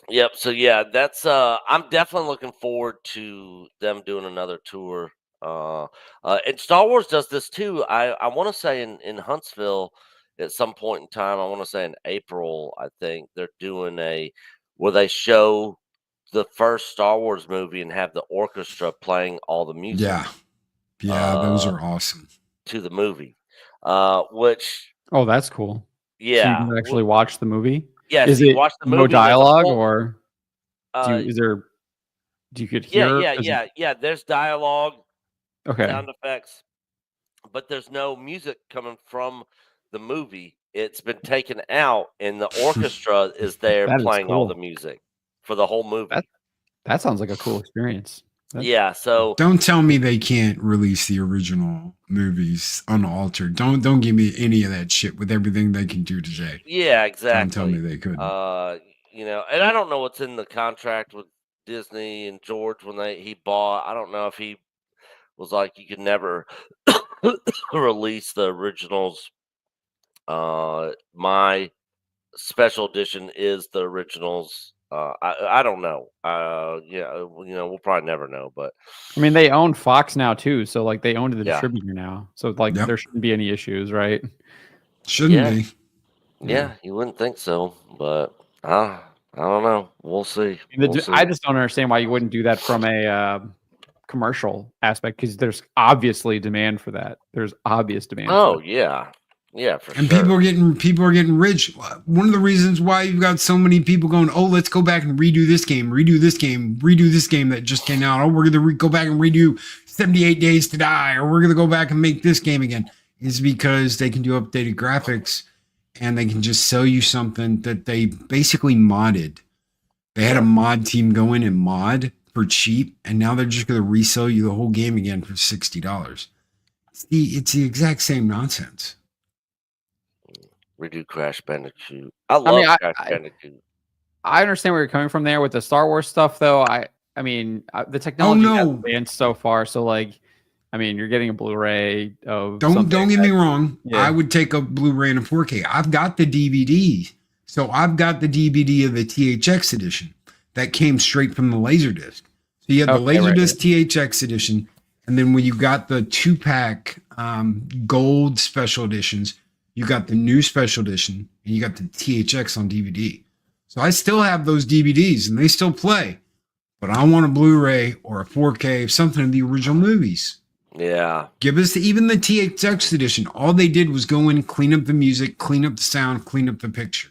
Yep. So yeah, that's I'm definitely looking forward to them doing another tour. And Star Wars does this too. I want to say in Huntsville at some point in time. I want to say in April. I think they're doing where they show the first Star Wars movie and have the orchestra playing all the music. Yeah, those are awesome. To the movie, which That's cool. So you yeah, can actually watch the movie. yeah. Is So you it watch the movie, no there's a dialogue, full- or do you could hear? Yeah. There's dialogue, Okay. sound effects, but there's no music coming from the movie. It's been taken out, and the orchestra is there That is playing all cool. the music for the whole movie. That sounds like a cool experience. Yeah. So Don't tell me they can't release the original movies unaltered. Don't give me any of that shit with everything they can do today. yeah, exactly. Don't tell me they couldn't. And I don't know what's in the contract with Disney and George when he bought. I don't know if he was like, you could never release the originals. My special edition is the originals. I don't know. We'll probably never know. But I mean, they own Fox now too, so like they own the Yeah. distributor now, so like Yep. there shouldn't be any issues, right? Shouldn't be. yeah, you wouldn't think so, but I don't know. We'll see. I just don't understand why you wouldn't do that from a commercial aspect, because there's obviously demand for that. There's obvious demand. Oh for it. yeah, for And sure. people are getting rich. One of the reasons why you've got so many people going, oh, let's go back and redo this game that just came out. Oh, we're gonna go back and redo 78 Days to Die, or we're gonna go back and make this game again. Is because they can do updated graphics, and they can just sell you something that they basically modded. They had a mod team go in and mod for cheap, and now they're just gonna resell you the whole game again for $60. It's the exact same nonsense. Redo Crash Bandicoot. I love Crash Bandicoot. I understand where you're coming from there with the Star Wars stuff, though. I mean, the technology has advanced so far. So, like, I mean, you're getting a Blu-ray of. Don't get me wrong. Yeah. I would take a Blu-ray and a 4K. I've got the DVD, so I've got the DVD of the THX edition that came straight from the Laserdisc. So you have the Laserdisc THX edition, and then when you got the 2-pack gold special editions, you got the new special edition, and you got the THX on DVD. So I still have those DVDs, and they still play. But I want a Blu-ray or a 4K, something of the original movies. Yeah. Give us even the THX edition. All they did was go in, clean up the music, clean up the sound, clean up the picture.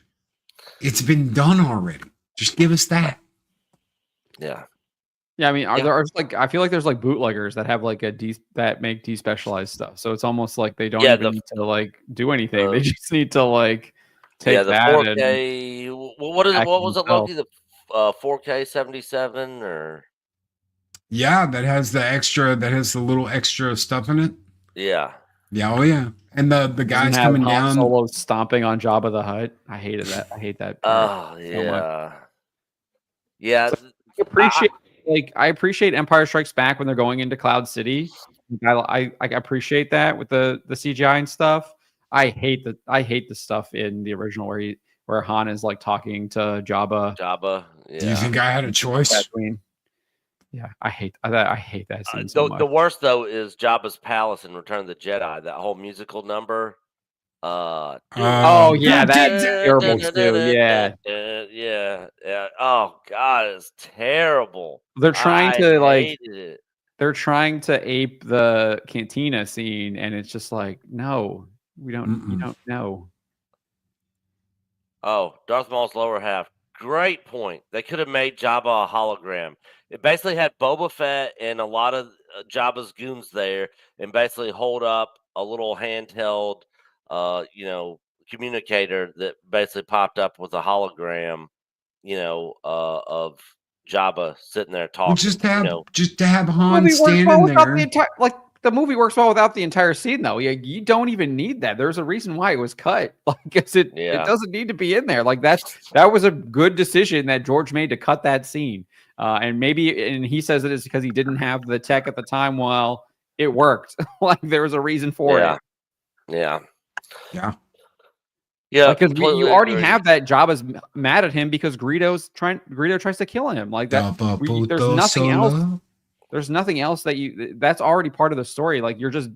It's been done already. Just give us that. Yeah. Yeah, I mean, I feel like there's like bootleggers that have like that make despecialized stuff. So it's almost like they don't even need to like do anything. They just need to like take the that 4K. What was it, Loki? The 4K 77 or? Yeah, that has the little extra stuff in it. Yeah. Yeah, oh yeah. And the guys coming down. Solo stomping on Jabba the Hutt. I hated that. I hate that. Oh yeah. Yeah. I appreciate Empire Strikes Back when they're going into Cloud City. I appreciate that with the CGI and stuff. I hate the stuff in the original where Han is like talking to Jabba. Yeah. Do you think I had a choice? Yeah, I hate that scene so much. The worst though is Jabba's palace in Return of the Jedi. That whole musical number. That's terrible too. Yeah. Oh God, it's terrible. They're trying to ape the cantina scene, and it's just like, no, we don't. You don't know. Oh, Darth Maul's lower half. Great point. They could have made Jabba a hologram. It basically had Boba Fett and a lot of Jabba's goons there, and basically hold up a little handheld, communicator that basically popped up with a hologram, of Jabba sitting there talking. Well, just to have Han standing there. The movie works well without the entire scene, though. You don't even need that. There's a reason why it was cut. It doesn't need to be in there. Like that was a good decision that George made to cut that scene. And he says it is because he didn't have the tech at the time. Well, it worked. Like there was a reason for it. Yeah. Yeah. Yeah. Because you already have that Jabba's mad at him because Greedo tries to kill him. Like that. There's nothing else. There's nothing else that's already part of the story. Like you're just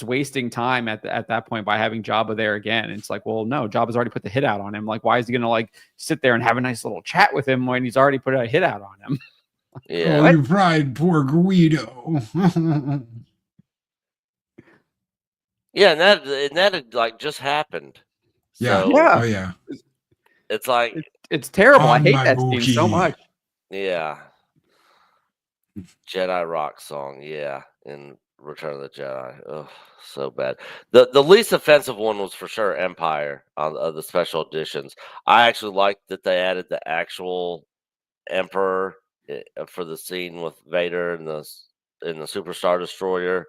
wasting time at that point by having Jabba there again. It's like, well, no, Jabba's already put the hit out on him. Like, why is he gonna like sit there and have a nice little chat with him when he's already put a hit out on him? Yeah. Oh, you fried poor Guido. Yeah, and that had, like just happened. Yeah. So, Oh yeah. It's like it's terrible. I hate that Wookiee. scene so much. Yeah. Jedi Rock song, yeah, in Return of the Jedi. Oh, so bad. The least offensive one was for sure Empire on the special editions. I actually liked that they added the actual Emperor for the scene with Vader in the Superstar Destroyer,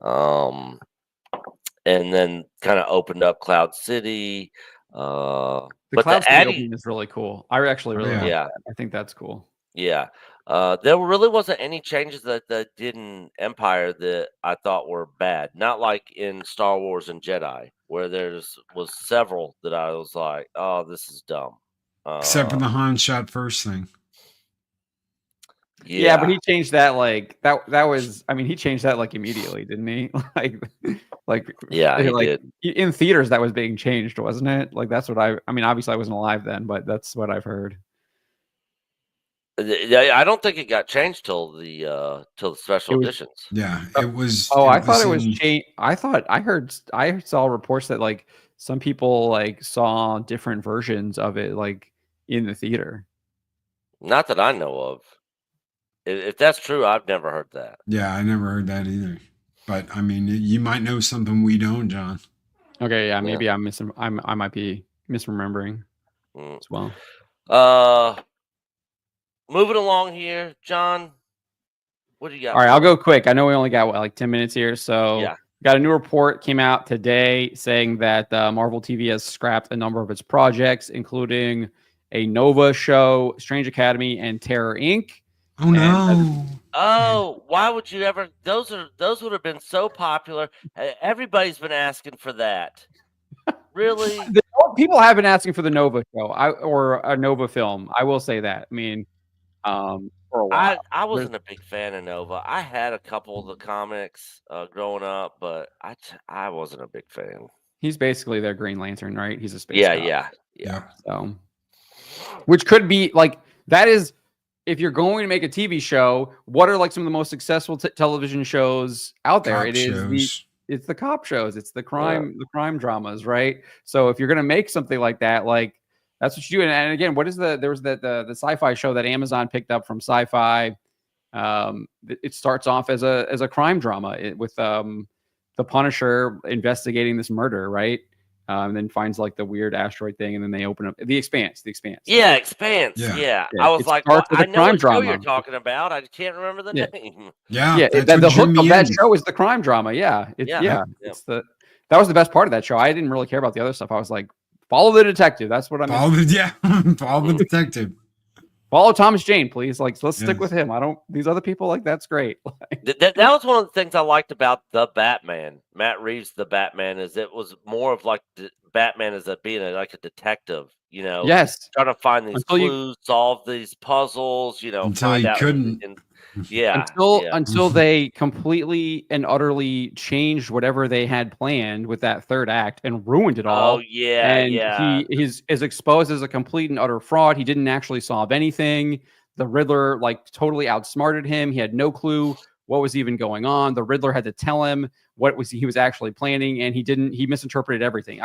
and then kind of opened up Cloud City. The but Cloud the City adding, opening is really cool. I actually really like yeah. that. I think that's cool. Yeah. There really wasn't any changes that did in Empire that I thought were bad. Not like in Star Wars and Jedi, where was several that I was like, oh, this is dumb. Except for the Han shot first thing. Yeah, but he changed that like that was, I mean, he changed that like immediately, didn't he? Yeah, he did. In theaters that was being changed, wasn't it? Like that's what I mean, obviously I wasn't alive then, but that's what I've heard. Yeah, I don't think it got changed till the special editions. Yeah, it was. Oh, I thought it was changed. I saw reports that like some people like saw different versions of it like in the theater. Not that I know of. If that's true, I've never heard that. Yeah, I never heard that either. But I mean, you might know something we don't, John. Okay, yeah, maybe I might be misremembering as well. Moving along here, John. What do you got? All right, I'll go quick. I know we only got like 10 minutes here, so got a new report came out today saying that Marvel TV has scrapped a number of its projects, including a Nova show, Strange Academy, and Terror Inc. Oh no! Why would you ever? Those would have been so popular. Everybody's been asking for that. Really? People have been asking for the Nova show, or a Nova film. I will say that. I mean, for a while, I wasn't a big fan of Nova. I had a couple of the comics growing up, but I wasn't a big fan. He's basically their Green Lantern, right? He's a space. Yeah. So, which could be like that is. If you're going to make a TV show, what are like some of the most successful television shows out there? It's the cop shows, it's the crime dramas, right? So if you're going to make something like that, like that's what you do. And again, what is there was the sci-fi show that Amazon picked up from Sci-Fi. It starts off as a crime drama with the Punisher investigating this murder, right? And then finds like the weird asteroid thing, and then they open up The Expanse. Yeah, Expanse. Yeah. I was like, I know what show you're talking about. I can't remember the name. Yeah. The hook of that show is the crime drama. Yeah. That was the best part of that show. I didn't really care about the other stuff. I was like, follow the detective. That's what I mean. Follow the detective. Follow Thomas Jane, please. Like, let's stick with him. These other people, like, that's great. That was one of the things I liked about the Batman. Matt Reeves, the Batman, is it was more of like the Batman as being like a detective, you know. Yes. Trying to find these clues, solve these puzzles, you know. Until he couldn't. Until they completely and utterly changed whatever they had planned with that third act and ruined it all. Oh yeah, and he is exposed as a complete and utter fraud. He didn't actually solve anything. The Riddler like totally outsmarted him. He had no clue what was even going on. The Riddler had to tell him what he was actually planning, and he misinterpreted everything.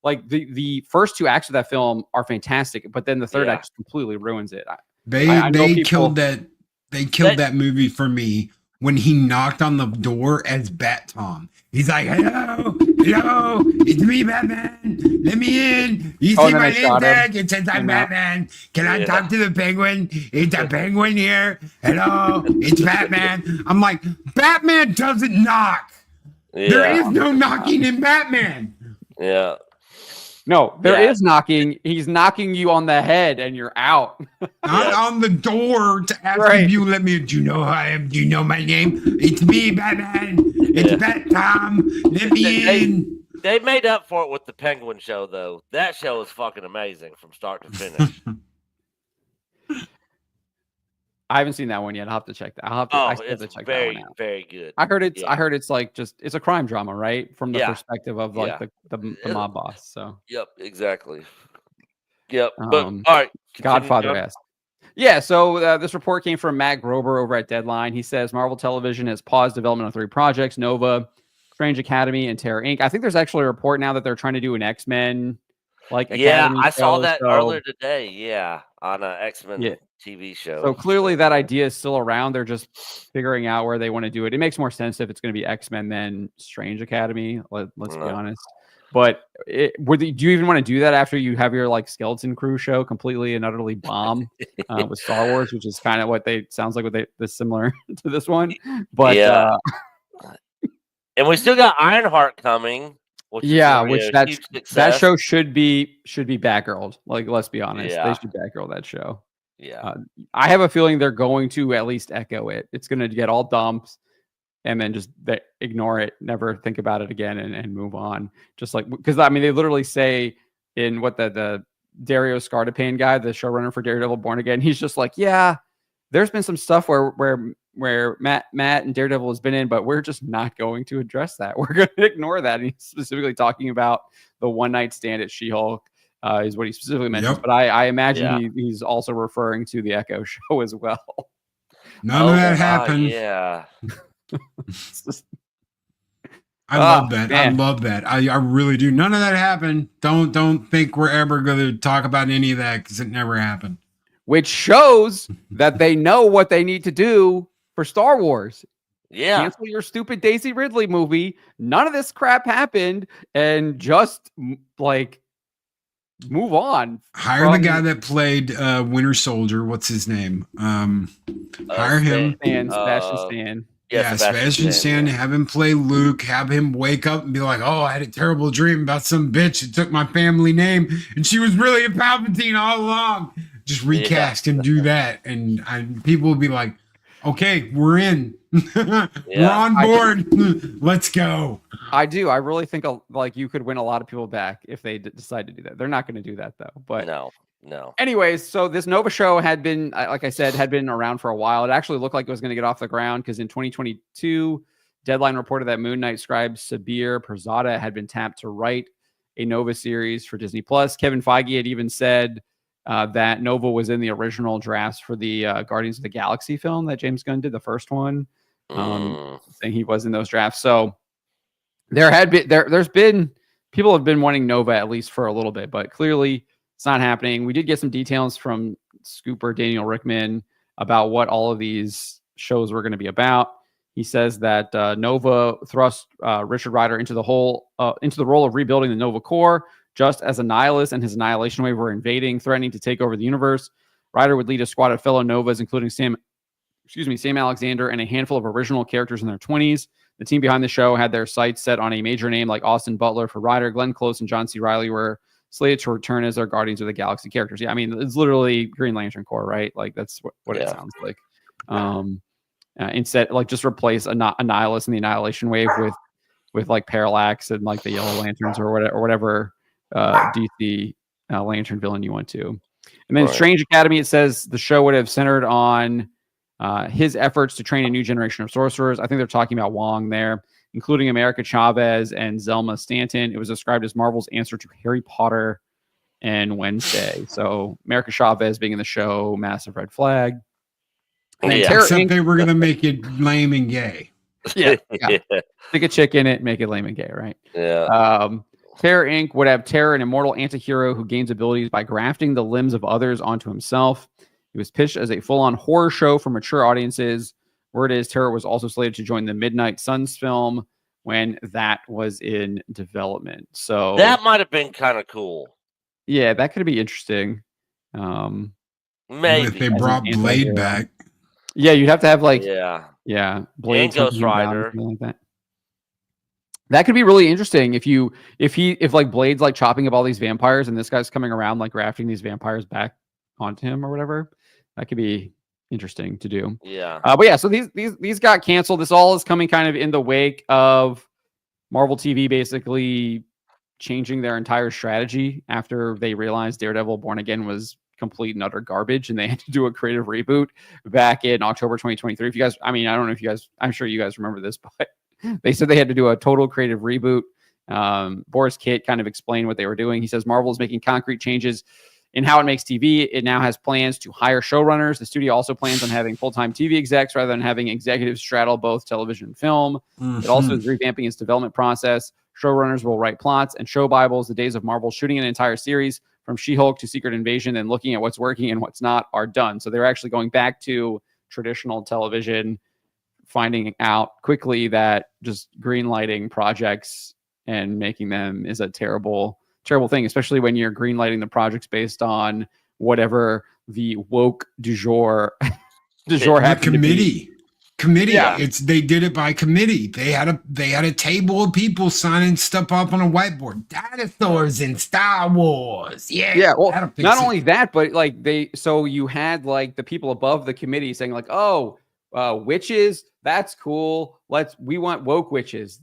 Like the first two acts of that film are fantastic, but then the third act completely ruins it. They killed that. They killed that movie for me when he knocked on the door as Bat Tom. He's like, hello, it's me, Batman. Let me in. You see my name tag? It says I'm Batman. Can I talk to the penguin? It's a penguin here. Hello, it's Batman. I'm like, Batman doesn't knock. Yeah. There is no knocking in Batman. Yeah. No, there is knocking. He's knocking you on the head and you're out. Not on the door to ask if you let me. Do you know who I am? Do you know my name? It's me, Batman. It's that time. Let me in. They made up for it with the Penguin show, though. That show is fucking amazing from start to finish. I haven't seen that one yet. I'll have to check that. I still have to check that one out. Very good. I heard it's like it's a crime drama, right? From the perspective of like the mob boss. So yep, exactly. Yep. But all right. Godfather esque. Yeah, so this report came from Matt Grober over at Deadline. He says Marvel Television has paused development on 3 projects: Nova, Strange Academy, and Terror Inc. I think there's actually a report now that they're trying to do an X-Men Academy I saw that show. earlier today. Yeah, on an X-Men TV show. So clearly that idea is still around. They're just figuring out where they want to do it. It makes more sense if it's going to be X-Men than Strange Academy. Let's be honest. But do you even want to do that after you have your like skeleton crew show completely and utterly bomb with Star Wars, which is kind of sounds like this similar to this one. But and we still got Ironheart coming. Which that show should be Batgirl. Like, let's be honest, they should Batgirl that show. Yeah, I have a feeling they're going to at least echo it. It's going to get all dumps. And then just ignore it, never think about it again, and move on. Just like, because I mean, they literally say in what the Dario Scartapain guy, the showrunner for Daredevil Born Again, he's just like, yeah, there's been some stuff where Matt and Daredevil has been in, but we're just not going to address that. We're going to ignore that. And he's specifically talking about the one night stand at She-Hulk is what he specifically mentions. Yep. But I imagine he's also referring to the Echo show as well. None of that happened. Yeah. I love that. Man. I love that. I really do. None of that happened. Don't think we're ever going to talk about any of that because it never happened. Which shows that they know what they need to do for Star Wars. Yeah. Cancel your stupid Daisy Ridley movie. None of this crap happened, and just like move on. Hire the guy that played Winter Soldier. What's his name? Hire him. Sebastian Stan. Yeah, Sebastian Stan, have him play Luke, have him wake up and be like, oh, I had a terrible dream about some bitch that took my family name, and she was really a Palpatine all along. Just recast and do that, and people will be like, okay, we're in. We're on board. Let's go. I do. I really think like you could win a lot of people back if they decide to do that. They're not going to do that, though. But No. Anyways, so this Nova show had been, like I said, had been around for a while. It actually looked like it was going to get off the ground because in 2022, Deadline reported that Moon Knight scribe Sabir Perzada had been tapped to write a Nova series for Disney+. Kevin Feige had even said that Nova was in the original drafts for the Guardians of the Galaxy film that James Gunn did, the first one, saying he was in those drafts. So there's been people have been wanting Nova at least for a little bit, but clearly it's not happening. We did get some details from Scooper Daniel Rickman about what all of these shows were going to be about. He says that Nova thrust Richard Rider into the role of rebuilding the Nova Corps, just as Annihilus and his Annihilation Wave were invading, threatening to take over the universe. Rider would lead a squad of fellow Novas, including Sam Alexander and a handful of original characters in their 20s. The team behind the show had their sights set on a major name like Austin Butler for Rider. Glenn Close and John C. Reilly were slated to return as their Guardians of the Galaxy characters. Yeah, I mean, it's literally Green Lantern Corps, right? Like, that's what it sounds like. Instead, like, just replace Annihilus and the Annihilation Wave with like Parallax and like the Yellow Lanterns or whatever DC Lantern villain you want to. And then Strange Academy, it says the show would have centered on his efforts to train a new generation of sorcerers. I think they're talking about Wong there, including America Chavez and Zelma Stanton. It was described as Marvel's answer to Harry Potter and Wednesday. So America Chavez being in the show, massive red flag. And except they were going to make it lame and gay. Yeah. Stick a chick in it, make it lame and gay, right? Yeah. Terror Inc. would have Terror, an immortal anti-hero who gains abilities by grafting the limbs of others onto himself. It was pitched as a full-on horror show for mature audiences. Word is Terror was also slated to join the Midnight Suns film when that was in development. So that might have been kind of cool. Yeah, that could be interesting. Maybe if they brought Blade back. Yeah, you'd have to have like Blade and Ghost Rider, like that. That could be really interesting if like Blade's like chopping up all these vampires and this guy's coming around like grafting these vampires back onto him or whatever. That could be interesting to do. Yeah. But yeah, so these got canceled. This all is coming kind of in the wake of Marvel TV basically changing their entire strategy after they realized Daredevil Born Again was complete and utter garbage, and they had to do a creative reboot back in October 2023. If you guys, I mean, I don't know if you guys, I'm sure you guys remember this, but they said they had to do a total creative reboot. Boris Kitt kind of explained what they were doing. He says Marvel is making concrete changes in how it makes TV. It now has plans to hire showrunners. The studio also plans on having full-time TV execs rather than having executives straddle both television and film. It also is revamping its development process. Showrunners will write plots and show Bibles. The days of Marvel shooting an entire series from She-Hulk to Secret Invasion and looking at what's working and what's not are done. So they're actually going back to traditional television, finding out quickly that just greenlighting projects and making them is a terrible thing, especially when you're greenlighting the projects based on whatever the woke du jour happened committee. Committee. Yeah. They did it by committee. They had a table of people signing stuff up on a whiteboard. Dinosaurs in Star Wars. Yeah. Well, not only that, but like so you had like the people above the committee saying like, oh, witches, that's cool. We want woke witches.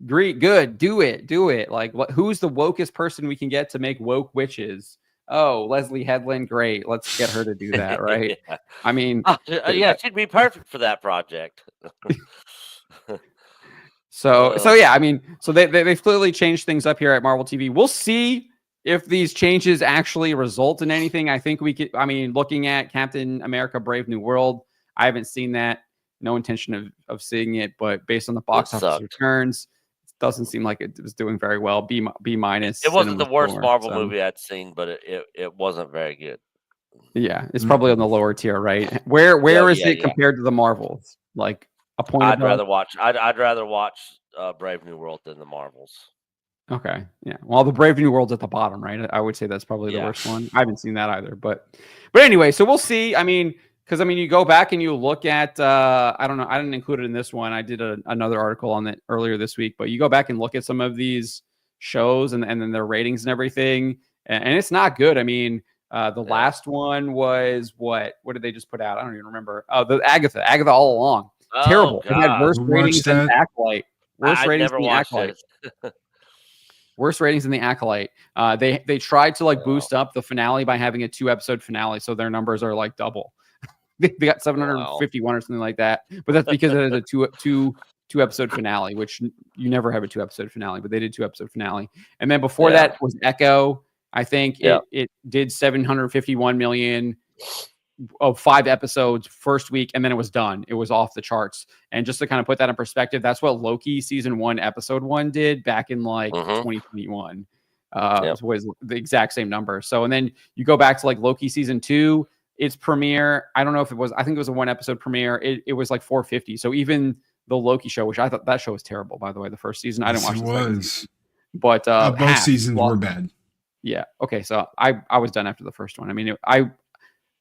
Great, good, do it. Like, who's the wokest person we can get to make woke witches? Oh, Leslie Headland, great. Let's get her to do that, right? Yeah. I mean, yeah, she'd be perfect for that project. So yeah, I mean, so they've clearly changed things up here at Marvel TV. We'll see if these changes actually result in anything. I think we could. I mean, looking at Captain America: Brave New World, I haven't seen that. No intention of seeing it, but based on the box office returns, doesn't seem like it was doing very well. B minus. It wasn't the worst Marvel movie I'd seen, but it wasn't very good. Yeah, it's probably on the lower tier, right? Where is it compared to the Marvels? Like a point. I'd rather watch Brave New World than the Marvels. Okay, yeah. Well, the Brave New World's at the bottom, right? I would say that's probably the worst one. I haven't seen that either, but anyway, so we'll see. I mean, because you go back and you look at I don't know, I didn't include it in this one. I did another article on it earlier this week, but you go back and look at some of these shows and then their ratings and everything, and it's not good. I mean, the last one was what did they just put out? I don't even remember. Oh, the Agatha All Along. Terrible. It had worse ratings than Acolyte. Worse ratings than the Acolyte. Worse ratings than the Acolyte. They tried to boost up the finale by having a 2-episode finale, so their numbers are like double. They got 751 or something like that, but that's because it is a two episode finale, which you never have a 2-episode finale, but they did 2-episode finale. And then before that was Echo. I think it did 751 million of 5 episodes first week, and then it was done. It was off the charts. And just to kind of put that in perspective, that's what Loki season 1 episode 1 did back in 2021. Was the exact same number. So, and then you go back to Loki season 2, its premiere, I don't know if it was, I think it was a 1-episode premiere. It was 450. So even the Loki show, which I thought that show was terrible, by the way, the first season. I didn't watch the second season. But both seasons were bad. Yeah. Okay. So I was done after the first one. I mean, I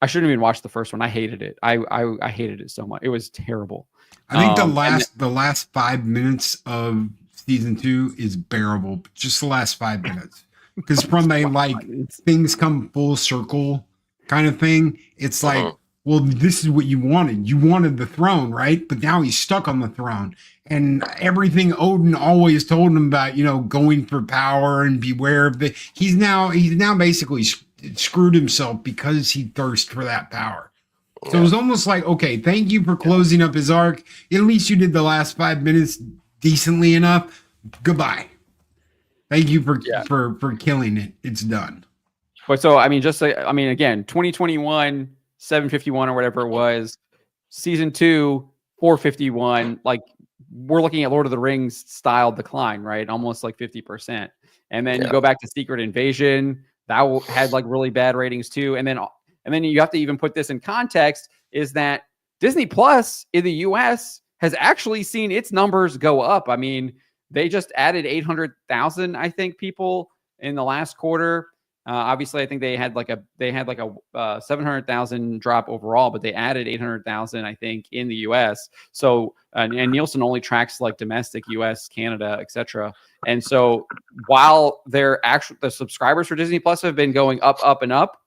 shouldn't even watch the first one. I hated it. I hated it so much. It was terrible. I think the last 5 minutes of season 2 is bearable. But just the last 5 minutes, because from things come full circle kind of thing. It's well, this is what you wanted. You wanted the throne, right? But now he's stuck on the throne, and everything Odin always told him about, going for power and beware of the. He's now basically screwed himself because he thirsts for that power. So it was almost like, okay, thank you for closing up his arc. At least you did the last 5 minutes decently enough. Goodbye. Thank you for killing it. It's done. But so, I mean, again, 2021, 751 or whatever it was, season 2, 451. We're looking at Lord of the Rings style decline, right? Almost 50%. And then you go back to Secret Invasion, that had really bad ratings too. And then you have to even put this in context, is that Disney Plus in the US has actually seen its numbers go up. I mean, they just added 800,000, I think, people in the last quarter. Obviously, I think they had a 700,000 drop overall, but they added 800,000, I think, in the U.S. So and Nielsen only tracks domestic U.S., Canada, etc. And so while the subscribers for Disney Plus have been going up, up, and up,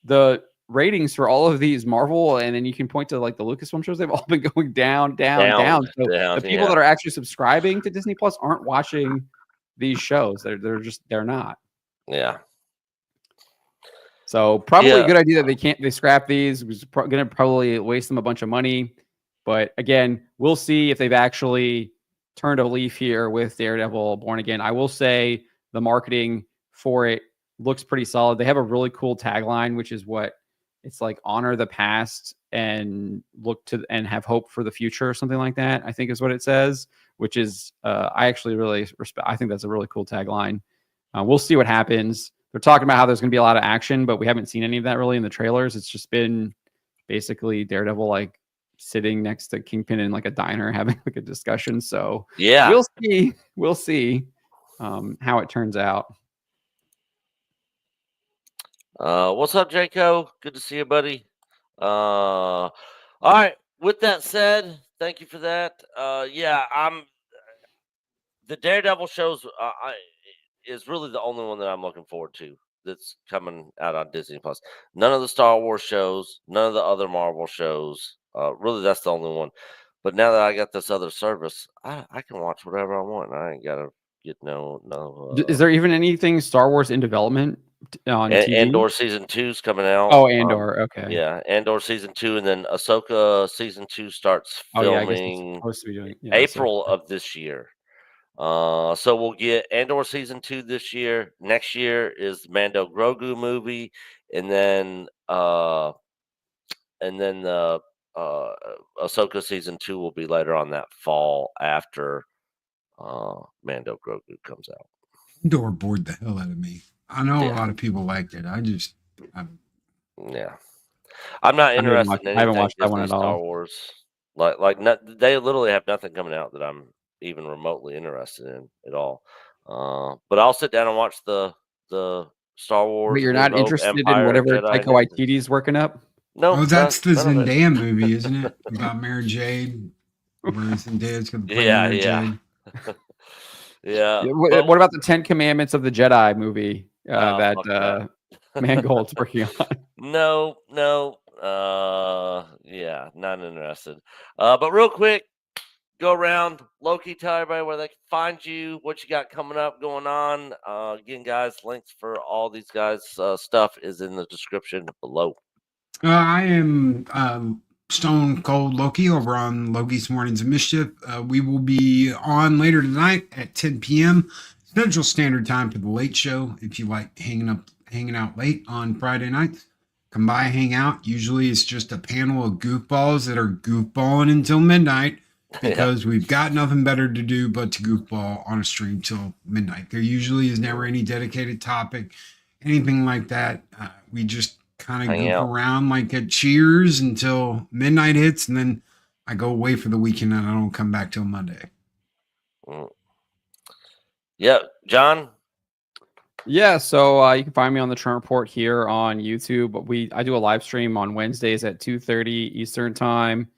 the ratings for all of these Marvel, and then you can point to like the Lucasfilm shows. They've all been going down. So the people that are actually subscribing to Disney Plus aren't watching these shows. They're not. Yeah. So probably a good idea that they scrap these. It was going to probably waste them a bunch of money. But again, we'll see if they've actually turned a leaf here with Daredevil Born Again. I will say the marketing for it looks pretty solid. They have a really cool tagline, which is what it's like: honor the past and look to and have hope for the future, or something like that, I think is what it says, which is I actually really respect. I think that's a really cool tagline. We'll see what happens. They're talking about how there's going to be a lot of action, but we haven't seen any of that really in the trailers. It's just been basically Daredevil like sitting next to Kingpin in like a diner having like a discussion. So yeah, we'll see how it turns out. What's up, Jaco? Good to see you, buddy. All right. With that said, thank you for that. The Daredevil shows is really the only one that I'm looking forward to that's coming out on Disney Plus. None of the Star Wars shows, none of the other Marvel shows. Really, that's the only one. But now that I got this other service, I can watch whatever I want. I ain't gotta get no. Is there even anything Star Wars in development on TV? Andor season 2's coming out. Oh, Andor. Okay. Yeah, Andor season 2, and then Ahsoka season 2 starts filming April of this year. So we'll get Andor season 2 this year. Next year is Mando Grogu movie, and then the Ahsoka season 2 will be later on that fall after Mando Grogu comes out. Andor bored the hell out of me. I know a lot of people liked it. I'm not interested in anything. I haven't watched that one at all. Star Wars, they literally have nothing coming out that I'm even remotely interested in at all. But I'll sit down and watch the Star Wars. But you're not interested in whatever Taika Waititi's working up? No, that's the Zendaya movie, isn't it? About Mary Jade, where Zendaya's going to play Mary Jade. Yeah. What about the 10 Commandments of the Jedi movie that Mangold's working on? No. Not interested. But real quick, go around. Loki, tell everybody where they can find you, what you got coming up, going on. Again, guys, links for all these guys' stuff is in the description below. I am Stone Cold Loki over on Loki's Mornings of Mischief. We will be on later tonight at 10 p.m. Central Standard Time for the Late Show. If you like hanging out late on Friday nights, come by, hang out. Usually it's just a panel of goofballs that are goofballing until midnight because we've got nothing better to do but to goofball on a stream till midnight. There usually is never any dedicated topic, anything like that. We just kind of goof around like at Cheers until midnight hits, and then I go away for the weekend and I don't come back till Monday. Yeah, John. Yeah, so you can find me on the Trent Report here on YouTube. I do a live stream on Wednesdays at 2:30 Eastern time.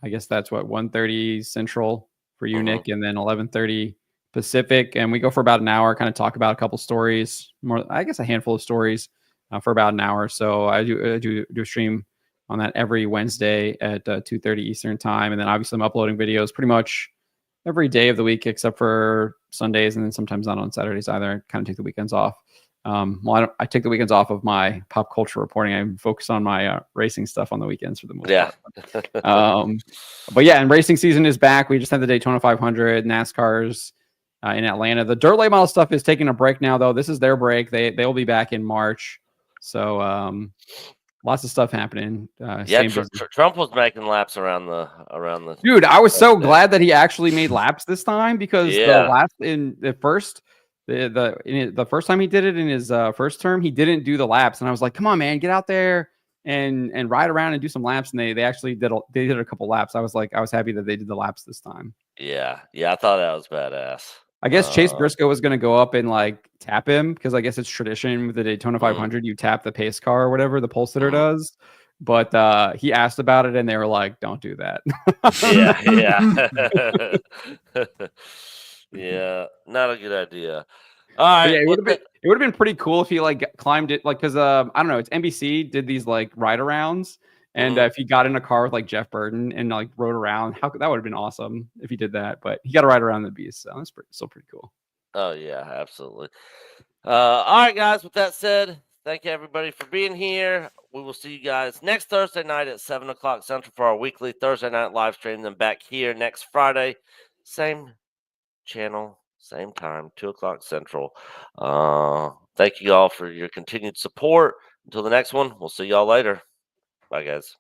I guess that's 1:30 Central for you, Nick, and then 11:30 Pacific. And we go for about an hour, kind of talk about a couple stories, a handful of stories for about an hour. So I do a stream on that every Wednesday at 2:30 Eastern time. And then obviously I'm uploading videos pretty much every day of the week except for Sundays, and then sometimes not on Saturdays either. I kind of take the weekends off. I take the weekends off of my pop culture reporting. I focus on my racing stuff on the weekends for the most part. But yeah, and racing season is back. We just had the Daytona 500, NASCAR's in Atlanta. The dirt late model stuff is taking a break now, though. This is their break. They'll be back in March. So lots of stuff happening. Trump was making laps around the. Dude, I was so glad that he actually made laps this time because the last in the first. The first time he did it in his first term, he didn't do the laps, and I was like, "Come on, man, get out there and ride around and do some laps." And they actually did a couple laps. I was happy that they did the laps this time. Yeah, I thought that was badass. I guess Chase Briscoe was going to go up and like tap him because I guess it's tradition with the Daytona 500. You tap the pace car or whatever the pole sitter does. But he asked about it, and they were like, "Don't do that." Yeah, not a good idea. All right, it It would have been pretty cool if he like climbed it, like, because I don't know, it's NBC did these like ride arounds, and if he got in a car with like Jeff Burton and like rode around, that would have been awesome if he did that. But he got to ride around the beast, so that's still pretty cool. Oh yeah, absolutely. All right, guys. With that said, thank you everybody for being here. We will see you guys next Thursday night at 7:00 Central for our weekly Thursday night live stream. Then back here next Friday, same channel, same time, 2:00 Central. Thank you all for your continued support. Until the next one, we'll see y'all later. Bye, guys.